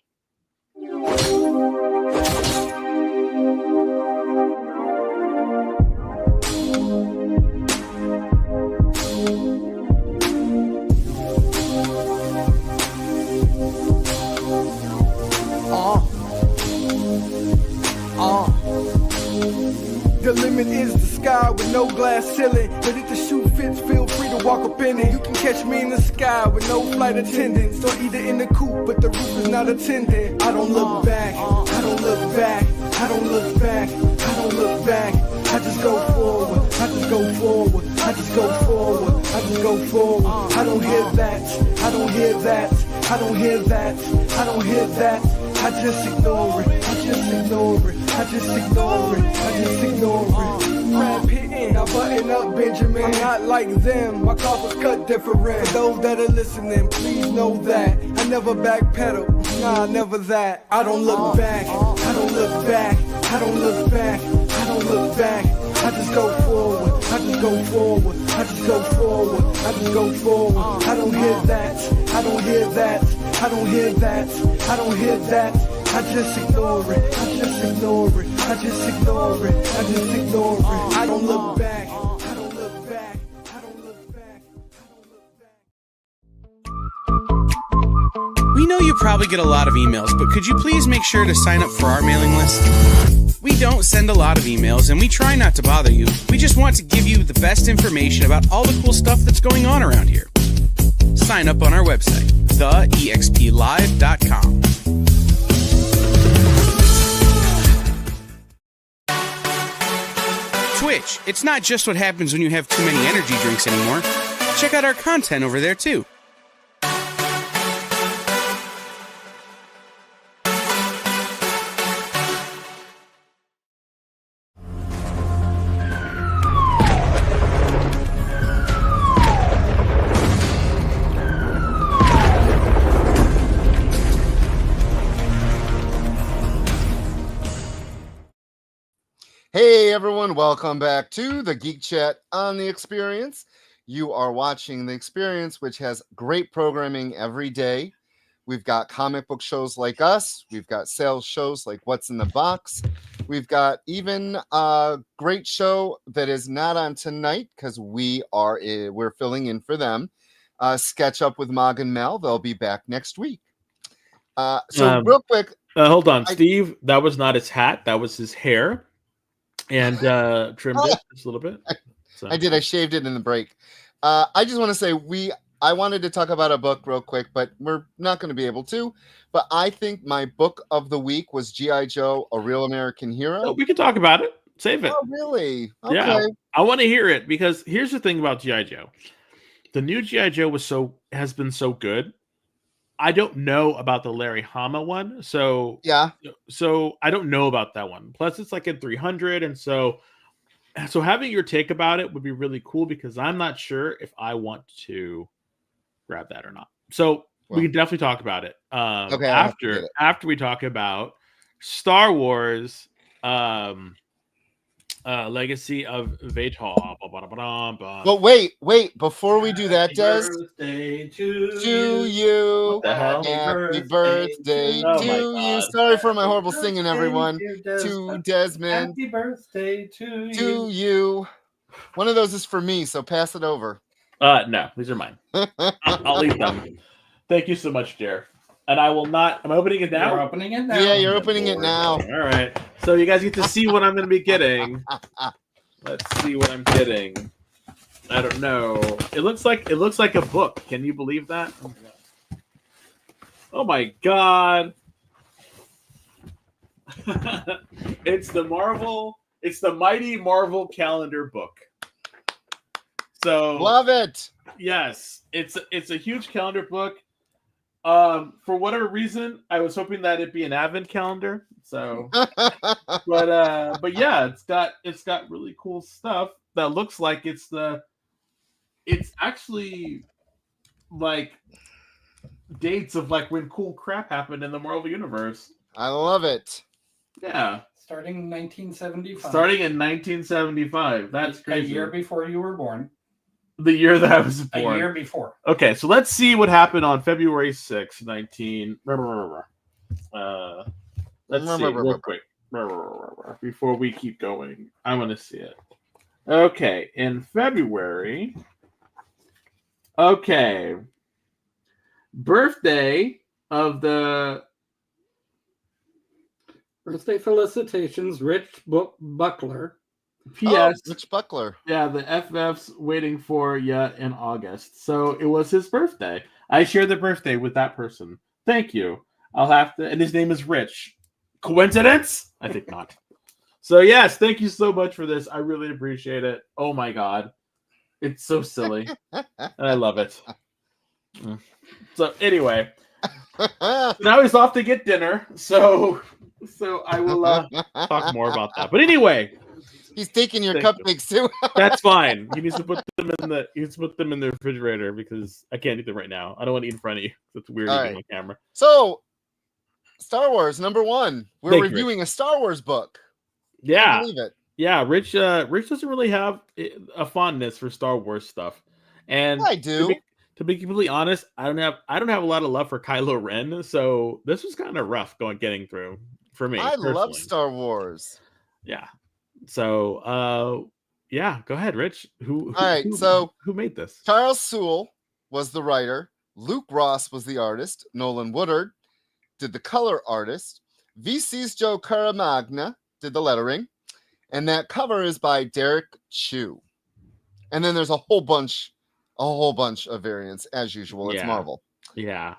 The limit is the sky with no glass ceiling. But if the shoe fits, feel free to walk up in it. You can catch me in the sky with no flight attendants, or either in the coupe, but the roof is not attended. I don't look back, I don't look back, I don't look back, I don't look back. I just go forward, I just go forward, I just go forward, I just go forward. I don't hear that, I don't hear that, I don't hear that, I don't hear that. I just ignore it, I just ignore it, I just ignore it, I just ignore it. Rap hitting, I button up Benjamin. I'm not like them, my car was cut different. For those that are listening, please know that I never backpedal, nah, never that. I don't look back, I don't look back, I don't look back, I don't look back. I just go forward, I just go forward, I just go forward, I just go forward. I don't hear that, I don't hear that, I don't hear that, I don't hear that. I just ignore it, I just ignore it, I just ignore it, I just ignore it. I don't look back, I don't look back, I don't look back, I don't look back. We know you probably get a lot of emails, but could you please make sure to sign up for our mailing list? We don't send a lot of emails, and we try not to bother you. We just want to give you the best information about all the cool stuff that's going on around here. Sign up on our website, theexplive.com. Twitch, it's not just what happens when you have too many energy drinks anymore. Check out our content over there, too. Hey everyone, welcome back to the Geek Chat on The Experience. You are watching The Experience, which has great programming every day. We've got comic book shows like us. We've got sales shows like What's in the Box. We've got even a great show that is not on tonight because we're filling in for them. Sketch Up with Mog and Mel. They'll be back next week. Real quick. Hold on, Steve. That was not his hat. That was his hair. And trimmed it just a little bit. So. I did. I shaved it in the break. I just want to say I wanted to talk about a book real quick, but we're not going to be able to. But I think my book of the week was G.I. Joe, A Real American Hero. Oh, we can talk about it. Save it. Oh, really? Okay. Yeah. I want to hear it because here's the thing about G.I. Joe. The new G.I. Joe has been so good. I don't know about the Larry Hama one, so I don't know about that one. Plus, it's like in 300, and so having your take about it would be really cool because I'm not sure if I want to grab that or not. So we can definitely talk about it. After we talk about Star Wars, Legacy of Vatar. But wait! Before we do that, Des, birthday to you. What the hell? Happy birthday to you. Sorry for my horrible singing, everyone. To Desmond. Happy birthday to you. One of those is for me, so pass it over. No, these are mine. I'll eat them. Thank you so much, Jer. And I will not. Am I opening it now? You're opening it now. Yeah, you're opening it now. All right. So you guys get to see what I'm going to be getting. Let's see what I'm getting. I don't know. It looks like a book. Can you believe that? Oh my god! It's the Mighty Marvel calendar book. So love it. Yes, it's a huge calendar book. For whatever reason, I was hoping that it'd be an advent calendar. So, but yeah, it's got really cool stuff that looks like it's actually like dates of like when cool crap happened in the Marvel universe. I love it. Yeah. Starting in 1975. Starting in 1975. That's crazy. A year before you were born. The year that I was born. A year before. Okay, so let's see what happened on February 6th, 19. Let's see real quick. Before we keep going, I want to see it. Okay, in February. Okay. Birthday of the... Birthday felicitations, Rich Buckler. P.S. Rich Buckler. Yeah, the FF's waiting for you in August. So it was his birthday. I share the birthday with that person. Thank you. I'll have to, and his name is Rich. Coincidence? I think not. So yes, thank you so much for this. I really appreciate it. Oh my god. It's so silly. And I love it. So anyway. Now he's off to get dinner. So I will talk more about that. But anyway. He's taking your cupcakes too. That's fine. He needs to put them in the refrigerator because I can't eat them right now. I don't want to eat in front of you. That's weird eating on camera. So Star Wars #1. We're reviewing a Star Wars book. Yeah. Believe it. Yeah, Rich doesn't really have a fondness for Star Wars stuff. And I do. To be completely honest, I don't have a lot of love for Kylo Ren, so this was kind of rough getting through for me. I personally. love Star Wars. Yeah. So yeah, go ahead, Rich. Who made this? Charles Soule was the writer. Luke Ross was the artist. Nolan Woodard did the color artist. VC's Joe Caramagna did the lettering. And that cover is by Derek Chu. And then there's a whole bunch of variants as usual. It's Marvel. Yeah.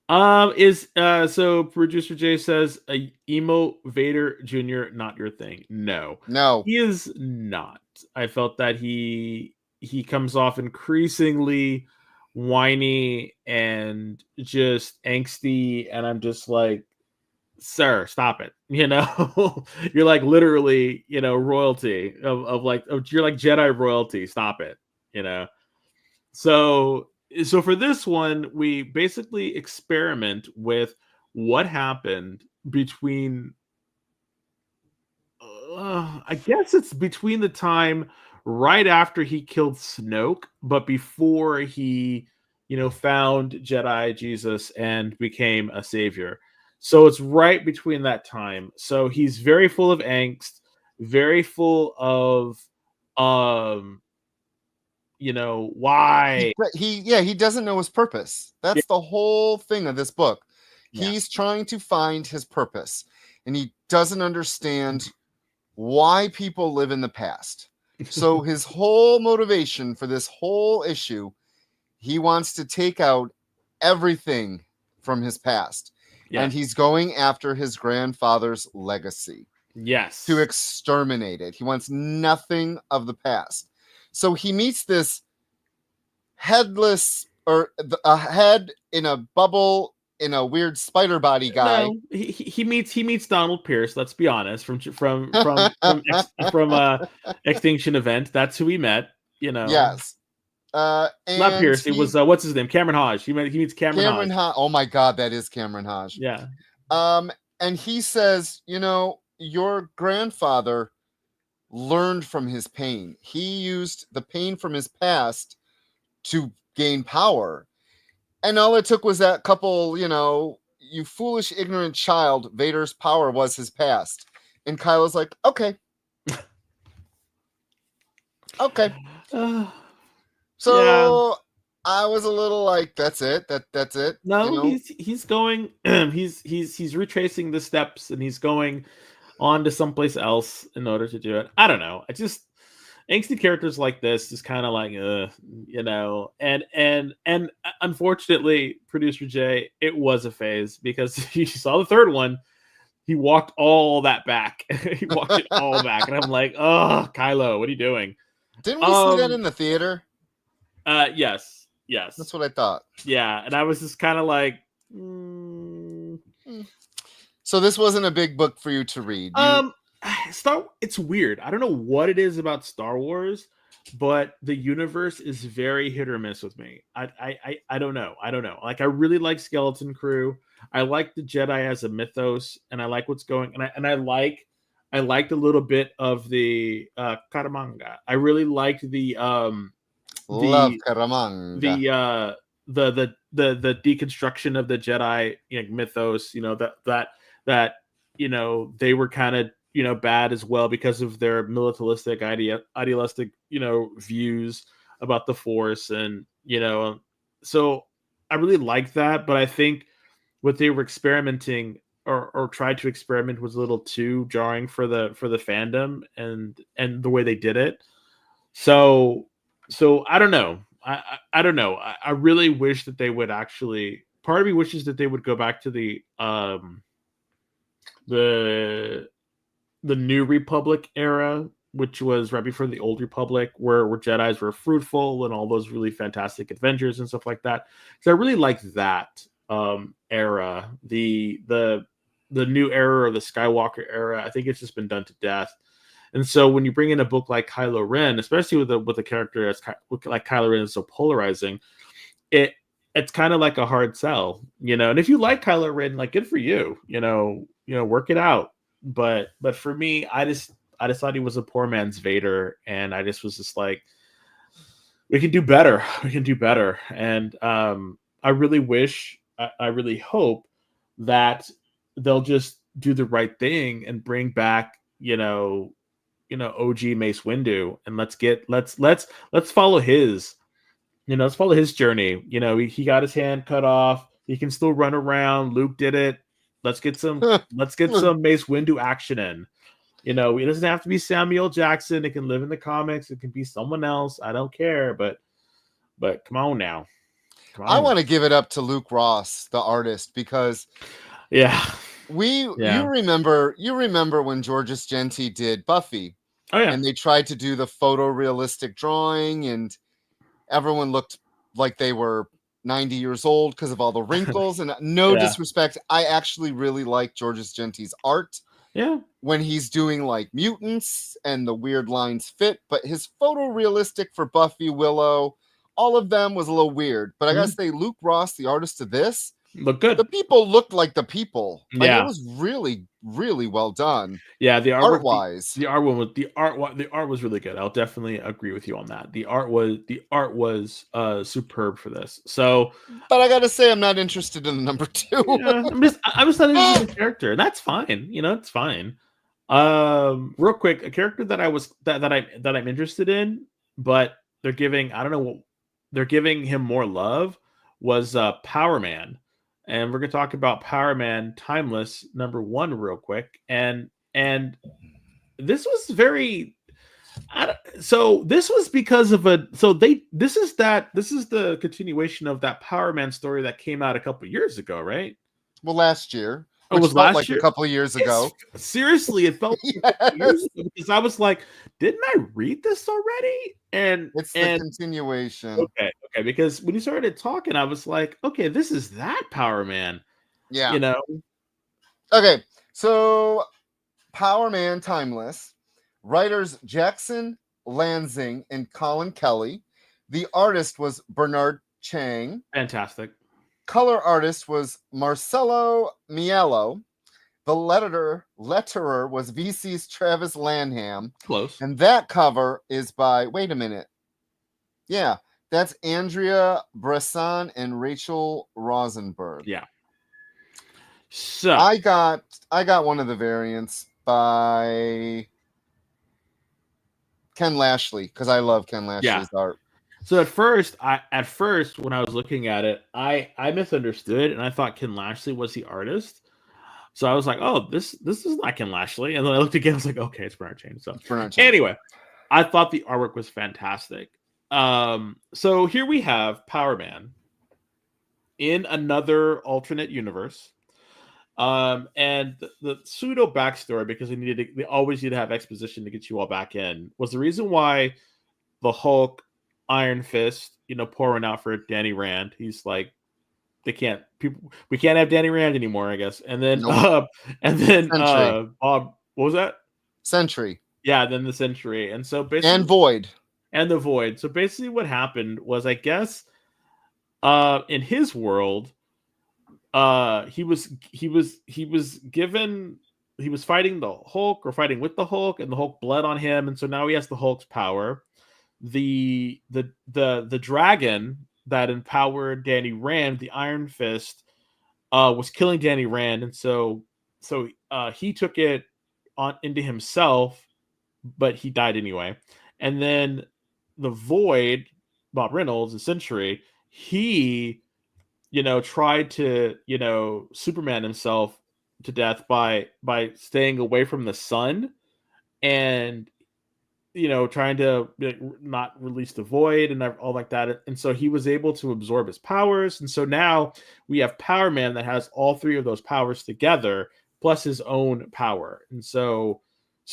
So producer Jay says emo Vader Jr. not your thing. No, he is not. I felt that he comes off increasingly whiny and just angsty, and I'm just like, sir, stop it. You're like literally, royalty you're like Jedi royalty. Stop it. So for this one, we basically experiment with what happened between, I guess it's between the time right after he killed Snoke, but before he, found Jedi Jesus and became a savior. So it's right between that time. So he's very full of angst, very full of, why he doesn't know his purpose. That's the whole thing of this book. He's trying to find his purpose, and he doesn't understand why people live in the past. So his whole motivation for this whole issue, he wants to take out everything from his past, and he's going after his grandfather's legacy. Yes, to exterminate it. He wants nothing of the past. So he meets this headless, or a head in a bubble in a weird spider body guy. No, he meets Donald Pierce. Let's be honest, from Extinction Event. That's who he met. Yes. Not Pierce. It was what's his name? Cameron Hodge. He meets Cameron Hodge. Oh my God, that is Cameron Hodge. Yeah. And he says, your grandfather learned from his pain. He used the pain from his past to gain power. And all it took was that couple, you foolish, ignorant child, Vader's power was his past. And Kylo's like, okay. Okay. So I was a little like, that's it. That's it. No, he's going, he's retracing the steps, and he's going on to someplace else in order to do it. I don't know. I just angsty characters like this is kind of like, and unfortunately, producer Jay, it was a phase, because you saw the third one, he walked all that back. He walked it all back, and I'm like, oh, Kylo, what are you doing? Didn't we see that in the theater? Yes. That's what I thought. Yeah, and I was just kind of like, So this wasn't a big book for you to read. It's weird. I don't know what it is about Star Wars, but the universe is very hit or miss with me. I don't know. Like, I really like Skeleton Crew. I like the Jedi as a mythos, and I like what's going. And I liked a little bit of the Karamanga. I really liked the love Karamanga. The deconstruction of the Jedi mythos. That they were kind of bad as well because of their militaristic idealistic views about the Force, and so I really like that. But I think what they were experimenting or tried to experiment was a little too jarring for the fandom and the way they did it. So I don't know. I don't know. I really wish that they would actually. Part of me wishes that they would go back to the New Republic era, which was right before the Old Republic, where Jedi's were fruitful and all those really fantastic adventures and stuff like that. So I really like that era. The new era or the Skywalker era, I think it's just been done to death. And so when you bring in a book like Kylo Ren, especially with a character like Kylo Ren is so polarizing, it's kind of like a hard sell, you know. And if you like Kylo Ren, like good for you, you know, work it out. But for me, I just thought he was a poor man's Vader, and I just was just like, we can do better. We can do better. And I really wish, I really hope that they'll just do the right thing and bring back, OG Mace Windu, and let's follow his, let's follow his journey. He got his hand cut off. He can still run around. Luke did it. Let's get some Mace Windu action in. It doesn't have to be Samuel Jackson. It can live in the comics. It can be someone else. I don't care, but come on now. I want to give it up to Luke Ross, the artist, because you remember when Georges Genti did Buffy. Oh yeah. And they tried to do the photorealistic drawing, and everyone looked like they were 90 years old because of all the wrinkles. And no disrespect, I actually really like Georges Genti's art. Yeah. When he's doing like mutants and the weird lines fit, but his photorealistic for Buffy, Willow, all of them was a little weird. But I gotta say, Luke Ross, the artist of this, looked good. The people looked like the people. Like, yeah, it was really, really well done. Yeah, the art wise, the art was really good. I'll definitely agree with you on that. The art was superb for this. So, but I gotta say, I'm not interested in the number 2. Yeah, I'm just not interested in the character, and that's fine. It's fine. Real quick, a character that I'm interested in, but they're giving him more love was Power Man. And we're going to talk about Power Man Timeless #1 real quick. And this was very, so this was because of this is the continuation of that Power Man story that came out a couple years ago, right? Well, last year. It was last year? A couple of years ago. Seriously, it felt like years ago, because I was like, didn't I read this already? And it's the continuation. Okay. Because when you started talking, I was like, okay, this is that Power Man. Yeah. Okay, so Power Man Timeless. Writers Jackson Lansing and Colin Kelly. The artist was Bernard Chang. Fantastic. Color artist was Marcelo Mielo. The letterer was VC's Travis Lanham. Close. And that cover is by, wait a minute. Yeah, that's Andrea Bresson and Rachel Rosenberg. Yeah. So I got one of the variants by Ken Lashley, because I love Ken Lashley's art. So at first, when I was looking at it, I misunderstood, and I thought Ken Lashley was the artist. So I was like, "Oh, this is not Ken Lashley." And then I looked again. I was like, "Okay, it's Bernard Chang." So anyway, I thought the artwork was fantastic. So here we have Power Man in another alternate universe, and the pseudo backstory, because they always need to have exposition to get you all back in, was the reason why the Hulk, Iron Fist, pouring out for Danny Rand. He's like, we can't have Danny Rand anymore, I guess. And then Bob, what was that? Sentry. Yeah, then the Sentry. And so basically, and the Void. So basically what happened was, I guess, in his world, he was fighting the Hulk, or fighting with the Hulk, and the Hulk bled on him, and so now he has the Hulk's power. The dragon that empowered Danny Rand, the Iron Fist, was killing Danny Rand, and so he took it into himself, but he died anyway. And then the Void, Bob Reynolds, the Sentry, he tried to Superman himself to death by staying away from the sun and trying to not release the void and all like that. And so he was able to absorb his powers. And so now we have Power Man that has all three of those powers together, plus his own power. And so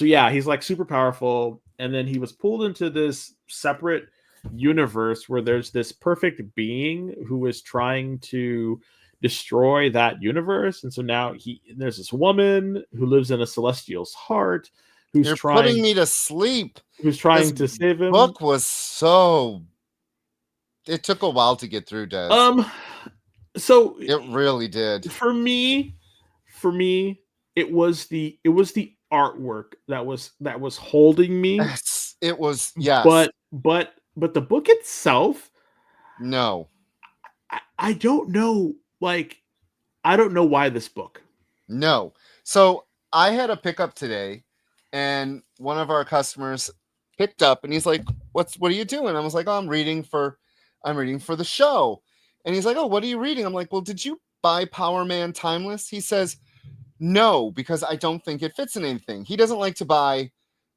yeah, he's like super powerful. And then he was pulled into this separate universe where there's this perfect being who is trying to destroy that universe. And so now there's this woman who lives in a celestial's heart who's You're trying putting me to sleep. Who's trying to save him. Book was so. It took a while to get through, Des. So it really did. For me, it was the artwork that was holding me. Yes, it was. Yes, but the book itself. No, I don't know. Like, I don't know why this book. No, so I had a pickup today. And one of our customers picked up and he's like, what are you doing? I was like, oh, I'm reading for the show. And he's like, oh, what are you reading? I'm like, well, did you buy Power Man Timeless? He says, no, because I don't think it fits in anything. He doesn't like to buy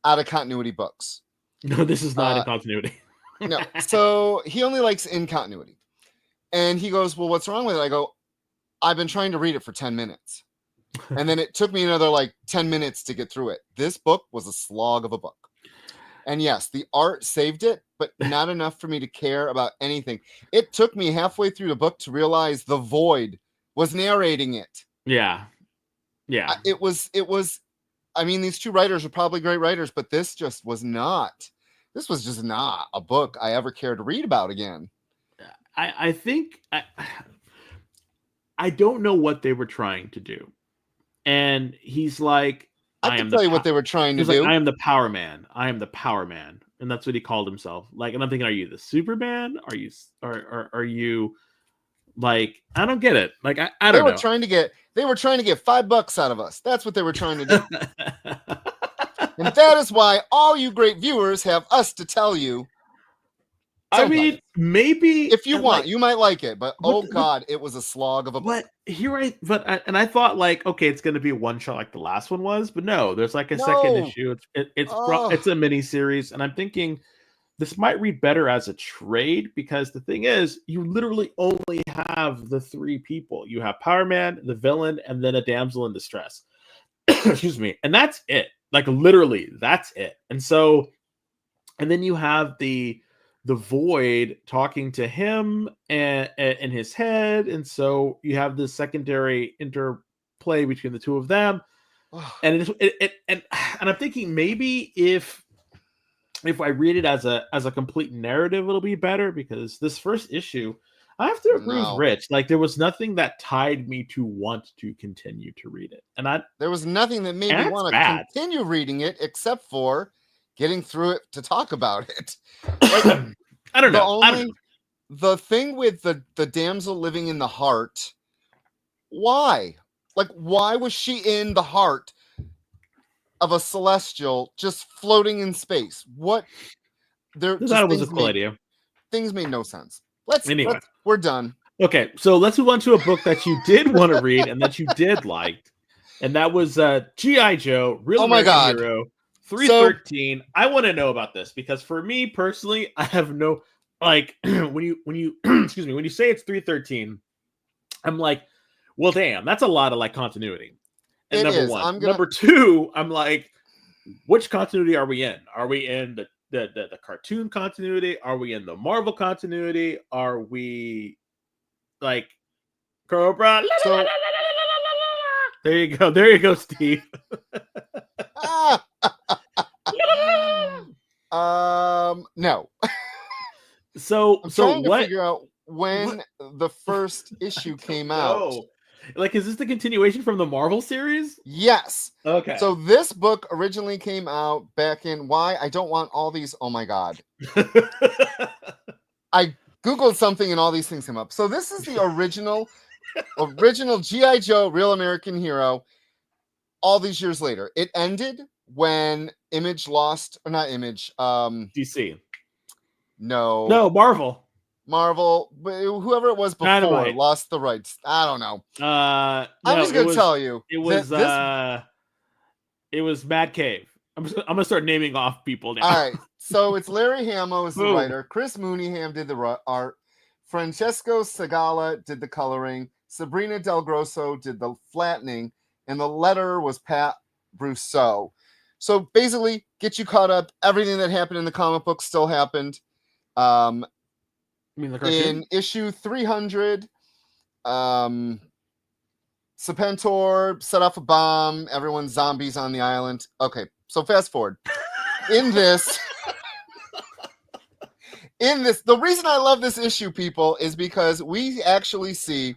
out of continuity books. No, this is not in continuity. No. So he only likes in continuity. And he goes, well, what's wrong with it? I go, I've been trying to read it for 10 minutes. And then it took me another 10 minutes to get through it. This book was a slog of a book. And yes, the art saved it, but not enough for me to care about anything. It took me halfway through the book to realize the Void was narrating it. Yeah. It was, I mean, these two writers are probably great writers, but this was just not a book I ever cared to read about again. I think I don't know what they were trying to do. And he's like, I can tell you what they were trying to do. Like, I am the Power Man. I am the Power Man. And that's what he called himself. Like, and I'm thinking, are you the Superman? Are you like, I don't get it. Like, I don't know. They were trying to get $5 out of us. That's what they were trying to do. And that is why all you great viewers have us to tell you. I mean, maybe if you want, you might like it, but God, it was a slog of a book. And I thought okay, it's going to be one shot like the last one was, but no, there's a second issue. It's a mini series, and I'm thinking this might read better as a trade because the thing is, you literally only have the three people. You have Power Man, the villain, and then a damsel in distress. Excuse me, and that's it. Like literally, that's it. And then you have the Void talking to him and in his head, and so you have this secondary interplay between the two of them. And and I'm thinking maybe if I read it as a complete narrative, it'll be better because this first issue, I have to agree with Rich. Like there was nothing that tied me to want to continue to read it, and there was nothing that made me want to continue reading it except for getting through it to talk about it. I don't know. The thing with the damsel living in the heart, why? Why was she in the heart of a celestial just floating in space? What? That was a cool idea. Things made no sense. Anyway, we're done. Okay, so let's move on to a book that you did want to read and that you did like, and that was G.I. Joe, Real American Hero. 313. I want to know about this because for me personally, I have no when you excuse me, when you say it's 313, I'm like, well, damn, that's a lot of continuity. And number one. Number two, I'm like, which continuity are we in? Are we in the cartoon continuity? Are we in the Marvel continuity? Are we Cobra? So, there you go, Steve. No. So I'm trying to figure out when the first issue came out. Is this the continuation from the Marvel series? Yes. Okay. So this book originally came out back in why I don't want all these. Oh my God. I Googled something and all these things came up. So this is the original G.I. Joe, Real American Hero. All these years later, it ended when Image lost, or not Image, DC. No, Marvel. Marvel, whoever it was before, Dynamite. lost the rights. I don't know. No, I'm just gonna tell you. It was it was Mad Cave. I'm gonna start naming off people now. All right, so it's Larry Hamo is the Boom. writer. Chris Mooneyham did the art. Francesco Segala did the coloring. Sabrina Del Grosso did the flattening, and the letter was Pat Brousseau. So basically, get you caught up. Everything that happened in the comic book still happened. You mean the cartoon? In issue 300, Serpentor set off a bomb. Everyone's zombies on the island. Okay, so fast forward. In this, the reason I love this issue, people, is because we actually see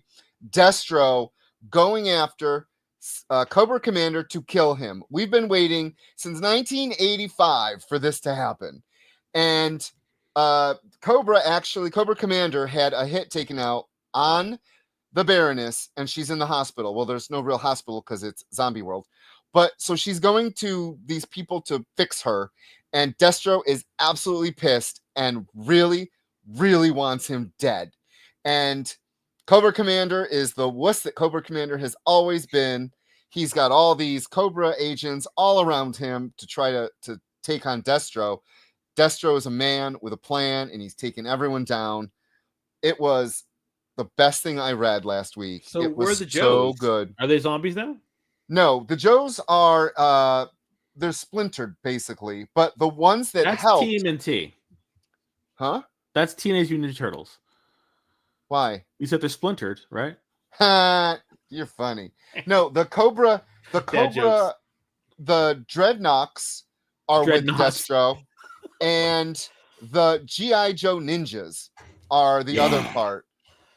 Destro going after Cobra Commander to kill him. We've been waiting since 1985 for this to happen. And Cobra Commander had a hit taken out on the Baroness, and she's in the hospital. Well, there's no real hospital because it's zombie world. But so she's going to these people to fix her, and Destro is absolutely pissed and really, really wants him dead. And Cobra Commander is the wuss that Cobra Commander has always been. He's got all these Cobra agents all around him to try to take on Destro. Destro is a man with a plan, and he's taking everyone down. It was the best thing I read last week. So it where was are the Joes? so good. Are they zombies now? No, the Joes are they're splintered basically, but the ones that That's helped. TMNT. Huh? That's Teenage Mutant Ninja Turtles. Why? You said they're splintered, right? You're funny. No, the Cobra, the Dreadnoks are with Destro, and the G.I. Joe Ninjas are the other part,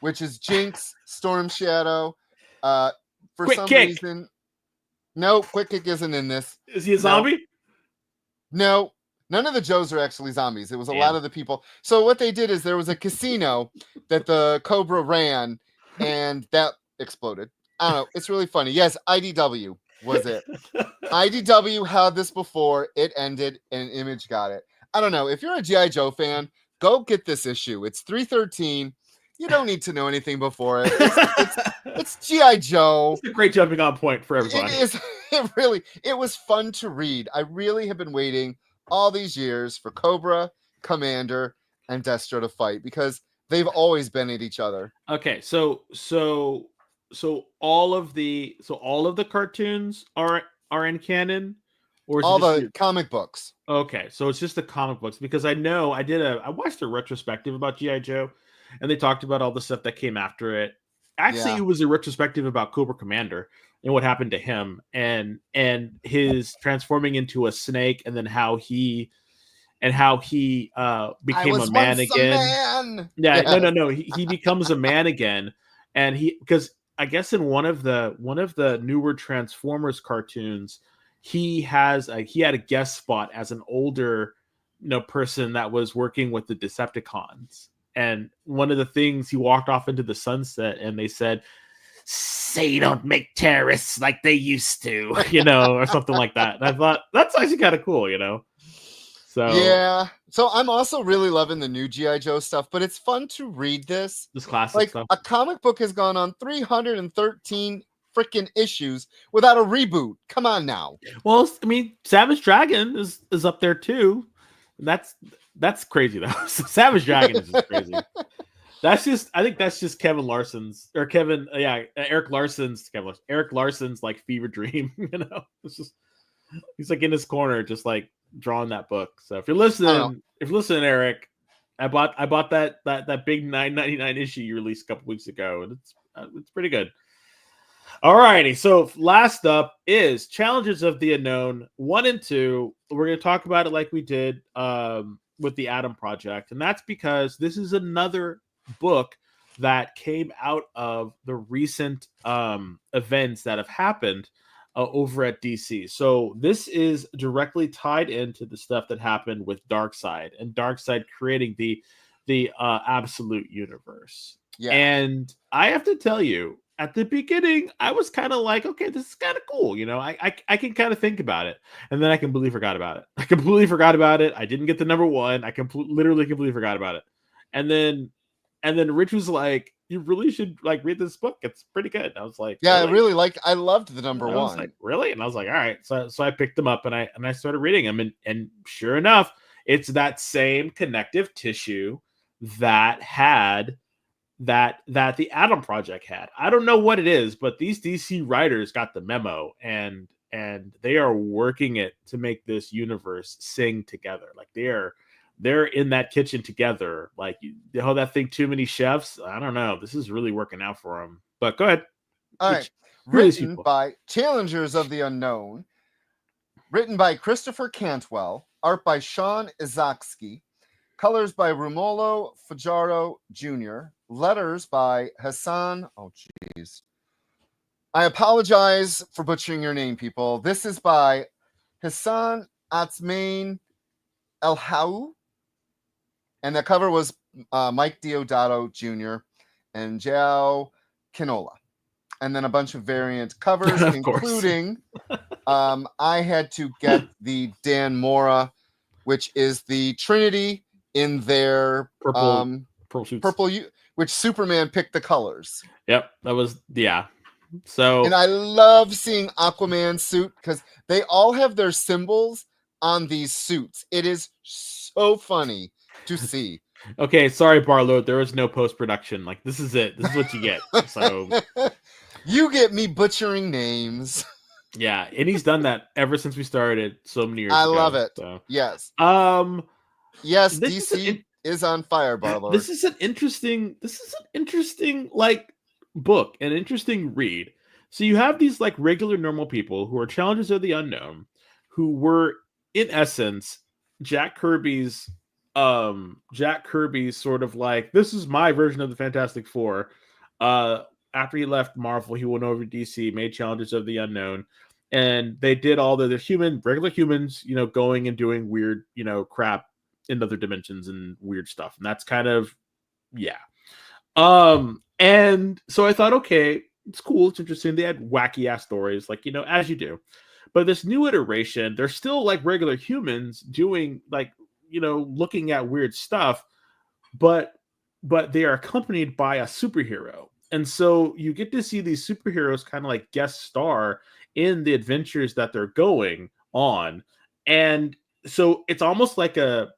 which is Jinx, Storm Shadow. For Quick some Kick. reason, no, Quick Kick isn't in this. Is he a zombie? No, none of the Joes are actually zombies. It was a Damn. lot of the people. So what they did is there was a casino that the Cobra ran, and that exploded. I don't know. It's really funny. Yes, IDW was it. IDW had this before. It ended, and Image got it. I don't know. If you're a G.I. Joe fan, go get this issue. It's 313. You don't need to know anything before it. It's G.I. Joe. It's a great jumping on point for everybody. It is. It was fun to read. I really have been waiting all these years for Cobra, Commander, and Destro to fight because they've always been at each other. Okay, so all of the cartoons are in canon, or is all it just the comic books? Okay, so it's just the comic books because I know I watched a retrospective about G.I. Joe, and they talked about all the stuff that came after it. Actually, It was a retrospective about Cobra Commander and what happened to him, and his transforming into a snake, and then how he became a man again. Yeah, no. He becomes a man again, and because I guess in one of the newer Transformers cartoons, he had a guest spot as an older person that was working with the Decepticons. And one of the things, he walked off into the sunset, and they said, "Say don't make terrorists like they used to," or something like that. And I thought that's actually kind of cool, So yeah. So I'm also really loving the new G.I. Joe stuff, but it's fun to read this. This classic like stuff. A comic book has gone on 313 freaking issues without a reboot. Come on now. Well, I mean, Savage Dragon is up there too. That's crazy though. Savage Dragon is just crazy. I think that's just Eric Larson's like fever dream. It's just he's like in his corner, just like drawing that book. So if you're listening, Eric, I bought that big $9.99 issue you released a couple weeks ago, and it's pretty good. Alrighty, so last up is Challenges of the Unknown 1 and 2. We're going to talk about it like we did with the Atom Project, and that's because this is another book that came out of the recent events that have happened over at DC. So this is directly tied into the stuff that happened with Darkseid, and Darkseid creating the Absolute Universe. Yeah. And I have to tell you, at the beginning, I was kind of like, okay, this is kind of cool. I can kind of think about it. And then I completely forgot about it. I didn't get the number 1. I literally completely forgot about it. And then And then Rich was like, "You really should like read this book. It's pretty good." I was like, Yeah, really? I loved the number I was one. like, really? And I was like, all right. So I picked them up and I started reading them, and sure enough, it's that same connective tissue that the Atom Project had. I don't know what it is, but these DC writers got the memo, and they are working it to make this universe sing together. Like they're in that kitchen together. Like that thing, Too Many Chefs. I don't know. This is really working out for them. But go ahead. All right. Written by Challengers of the Unknown. Written by Christopher Cantwell. Art by Sean Izaksky. Colors by Romulo Fajaro Jr. Letters by Hassan. Oh, jeez. I apologize for butchering your name, people. This is by Hassan Atsmain El Hau. And the cover was Mike Diodato Jr. and Joao Quinola. And then a bunch of variant covers, including I had to get the Dan Mora, which is the Trinity in their purple suits. Which Superman picked the colors. Yep, that was So, and I love seeing Aquaman's suit because they all have their symbols on these suits. It is so funny to see. Okay, sorry, Barlow. There was no post-production. Like, this is it. This is what you get. So you get me butchering names. Yeah, and he's done that ever since we started so many years ago. I love it. So. Yes. Yes, DC is on fire, Barlow. This is an interesting like book, an interesting read. So you have these like regular normal people who are challengers of the unknown, who were in essence Jack Kirby's sort of like, this is my version of the Fantastic Four. After he left Marvel, he went over to DC, made Challengers of the Unknown, and they did all the regular humans, going and doing weird, crap in other dimensions and weird stuff. And that's kind of, yeah. And so I thought, okay, it's cool, it's interesting. They had wacky ass stories, like, as you do. But this new iteration, they're still like regular humans doing like, looking at weird stuff, but they are accompanied by a superhero. And so you get to see these superheroes kind of like guest star in the adventures that they're going on. And so it's almost like a,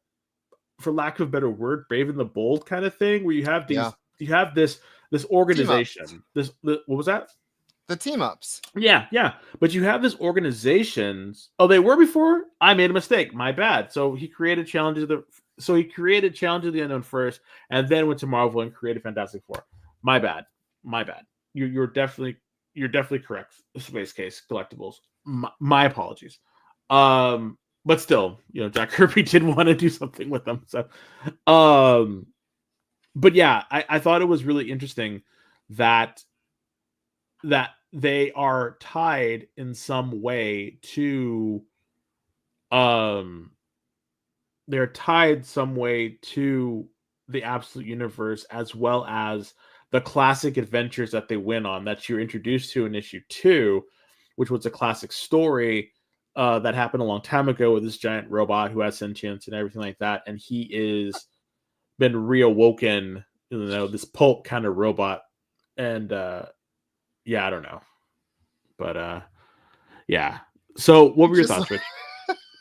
for lack of a better word, Brave and the Bold kind of thing, where you have these, you have this organization. What was that? The team ups. Yeah. But you have this organizations. Oh, they were before? I made a mistake. My bad. So he created Challenge of the Unknown first, and then went to Marvel and created Fantastic Four. My bad. You're definitely correct. Space Case Collectibles. My apologies. But still, Jack Kirby did want to do something with them. So, but yeah, I thought it was really interesting that they are tied in some way to, they're tied some way to the Absolute Universe, as well as the classic adventures that they went on that you're introduced to in issue 2, which was a classic story that happened a long time ago with this giant robot who has sentience and everything like that. And he is been reawoken, this pulp kind of robot. And yeah, I don't know. But yeah. So what were your thoughts, Rich?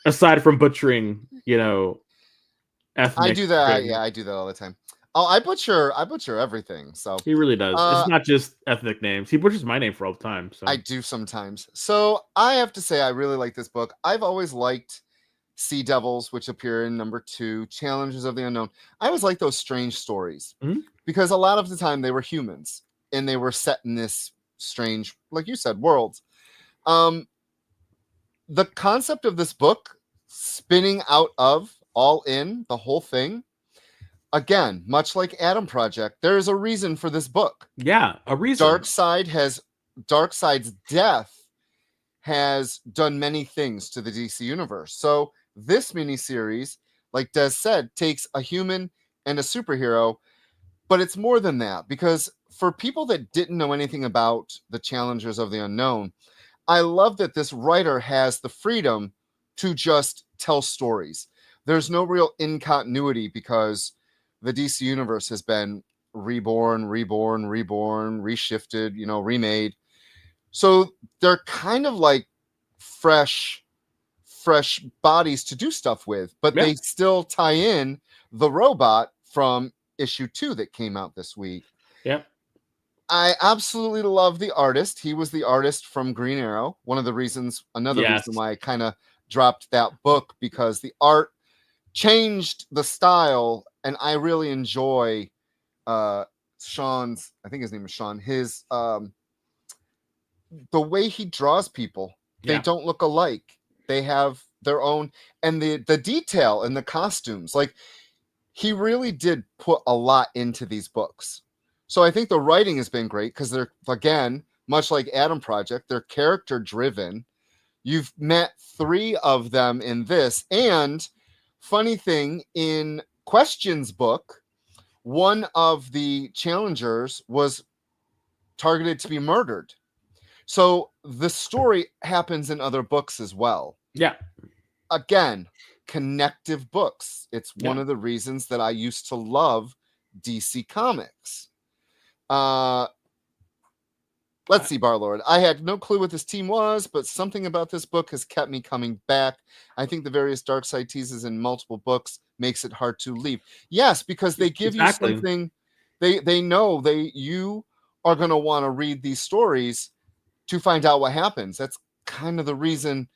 Aside from butchering, ethnic. I do that. Yeah, I do that all the time. Oh, I butcher everything. So he really does. It's not just ethnic names. He butchers my name for all the time. So I do sometimes. So I have to say I really like this book. I've always liked Sea Devils, which appear in number 2, Challengers of the Unknown. I always like those strange stories because a lot of the time they were humans and they were set in this strange, like you said, worlds. The concept of this book spinning out of All In, the whole thing, again, much like Atom Project, there is a reason for this book. Yeah, a reason. Darkseid's death has done many things to the DC universe. So this miniseries, like Des said, takes a human and a superhero, but it's more than that, because for people that didn't know anything about the Challengers of the Unknown, I love that this writer has the freedom to just tell stories. There's no real incontinuity because the DC universe has been reborn, reshifted, remade. So they're kind of like fresh bodies to do stuff with, but they still tie in the robot from issue 2 that came out this week. Yep. I absolutely love the artist. He was the artist from Green Arrow. Another reason why I kind of dropped that book, because the art changed the style, and I really enjoy Sean's, I think his name is Sean, his the way he draws people. They don't look alike. They have their own, and the detail in the costumes, like he really did put a lot into these books. So I think the writing has been great, because they're, again, much like Adam Project, they're character driven. You've met 3 of them in this, and funny thing, in Question's book, one of the challengers was targeted to be murdered. So the story happens in other books as well. Yeah. Again, connective books. It's one of the reasons that I used to love DC Comics. Let's see, Barlord. I had no clue what this team was, but something about this book has kept me coming back. I think the various Darkseid teases in multiple books makes it hard to leave. Yes, because they give you something. They know you are going to want to read these stories to find out what happens. That's kind of the reason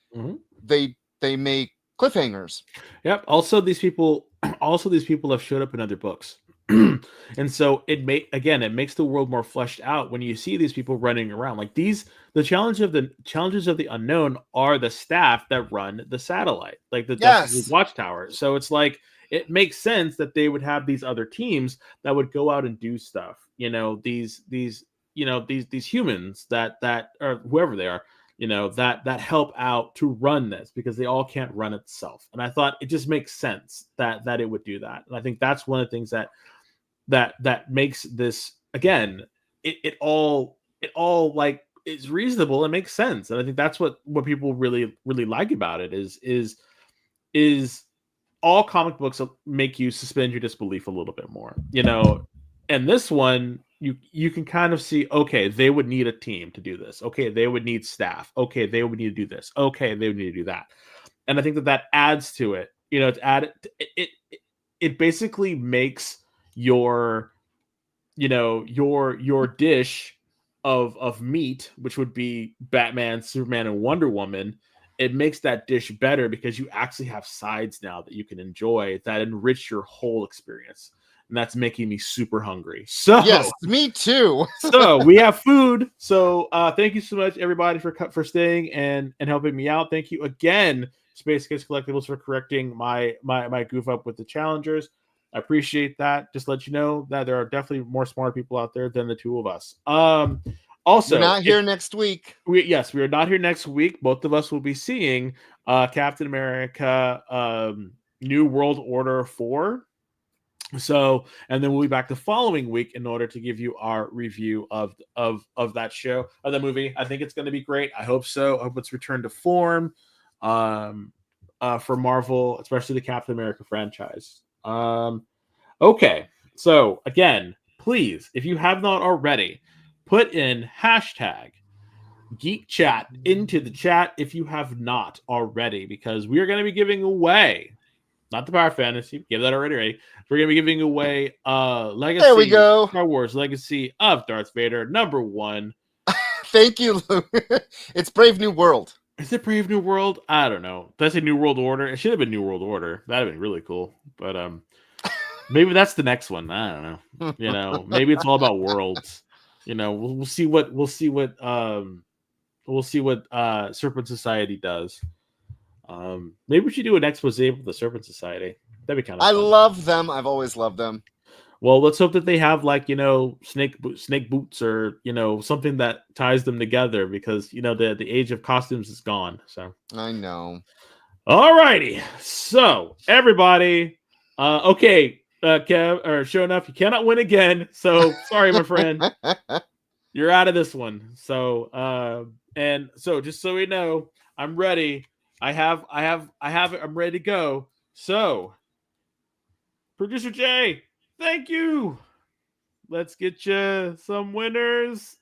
they make cliffhangers. Yep. Also, these people have showed up in other books. And so it makes the world more fleshed out when you see these people running around. Like the challenges of the unknown are the staff that run the satellite, like the Justice League Watchtower. So it's like, it makes sense that they would have these other teams that would go out and do stuff. These humans that or whoever they are, that help out to run this, because they all can't run itself. And I thought it just makes sense that it would do that. And I think that's one of the things that makes this, again, it all like is reasonable and makes sense. And I think that's what people really, really like about it is all comic books make you suspend your disbelief a little bit more, and this one, you can kind of see, okay, they would need a team to do this. Okay, they would need staff. Okay, they would need to do this. Okay, they would need to do that. And I think that adds to it. It basically makes your dish of meat, which would be Batman, Superman, and Wonder Woman. It makes that dish better because you actually have sides now that you can enjoy that enrich your whole experience. And that's making me super hungry. So yes, me too. So we have food. So thank you so much, everybody, for staying and helping me out. Thank you again, Space Kids Collectibles, for correcting my goof up with the challengers. I appreciate that. Just let you know that there are definitely more smart people out there than the two of us. Also, we're not here next week. We are not here next week. Both of us will be seeing Captain America New World Order 4. So, and then we'll be back the following week in order to give you our review of that show, of the movie. I think it's going to be great. I hope so. I hope it's returned to form for Marvel, especially the Captain America franchise. Okay. So again, please, if you have not already, put in hashtag Geek Chat into the chat if you have not already, because we are going to be giving away, not the Power Fantasy, give that already. We're going to be giving away Legacy. There we go. Star Wars Legacy of Darth Vader #1. Thank you, Lou. It's Brave New World. Is it Brave New World? I don't know. Did I say New World Order? It should have been New World Order. That'd have been really cool. But maybe that's the next one. I don't know. Maybe it's all about worlds. We'll see what Serpent Society does. Maybe we should do an expose of the Serpent Society. That'd be kind of fun. I love them. I've always loved them. Well, let's hope that they have snake boots or something that ties them together, because the age of costumes is gone. So I know. All righty. So everybody, okay, Kev, or sure enough, you cannot win again. So sorry, my friend, you're out of this one. So and so just so we know, I'm ready. I have it. I'm ready to go. So, Producer Jay, thank you. let's get you some winners.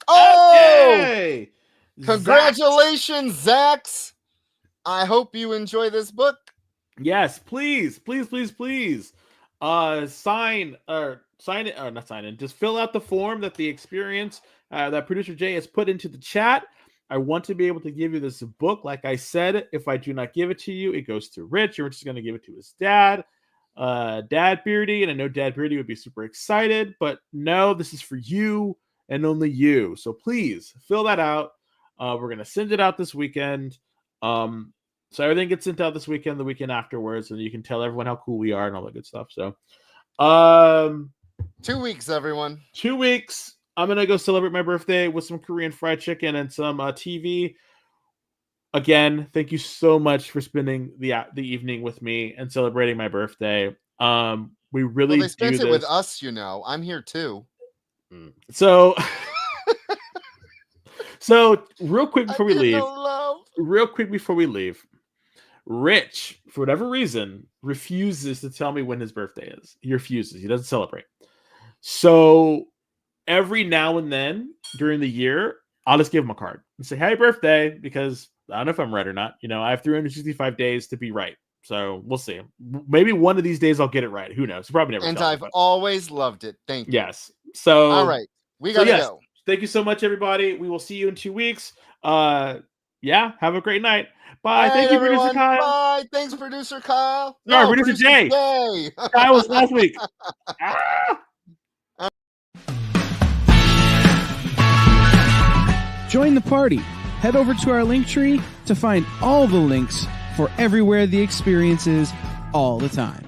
Oh! Yay! Congratulations, Zax. I hope you enjoy this book. Yes, please. Sign it, or not sign in. Just fill out the form that the experience that producer Jay has put into the chat. I want to be able to give you this book. Like I said, if I do not give it to you, it goes to Rich, and Rich is going to give it to his dad, Dad Beardy, and I know Dad Beardy would be super excited. But no, this is for you and only you. So please fill that out. We're going to send it out this weekend. So everything gets sent out this weekend, the weekend afterwards, and you can tell everyone how cool we are and all that good stuff. So 2 weeks, everyone. 2 weeks. I'm going to go celebrate my birthday with some Korean fried chicken and some TV. Again, thank you so much for spending the evening with me and celebrating my birthday. We really they spent do it this. with us, you know. I'm here too. So real quick before we leave, Rich, for whatever reason, refuses to tell me when his birthday is. He refuses. He doesn't celebrate. So every now and then during the year, I'll just give him a card and say, happy birthday, because I don't know if I'm right or not. You know, I have 365 days to be right. So we'll see. Maybe one of these days I'll get it right. Who knows? Probably never. And I've always loved it. Thank you. Yes. So all right. We gotta go. Thank you so much, everybody. We will see you in 2 weeks. Yeah, have a great night. Bye. Thank you, everyone. Producer Kyle. Bye. Thanks, Producer Kyle. No, Producer Jay. Kyle was last week. Join the party. Head over to our link tree to find all the links for everywhere the experience is all the time.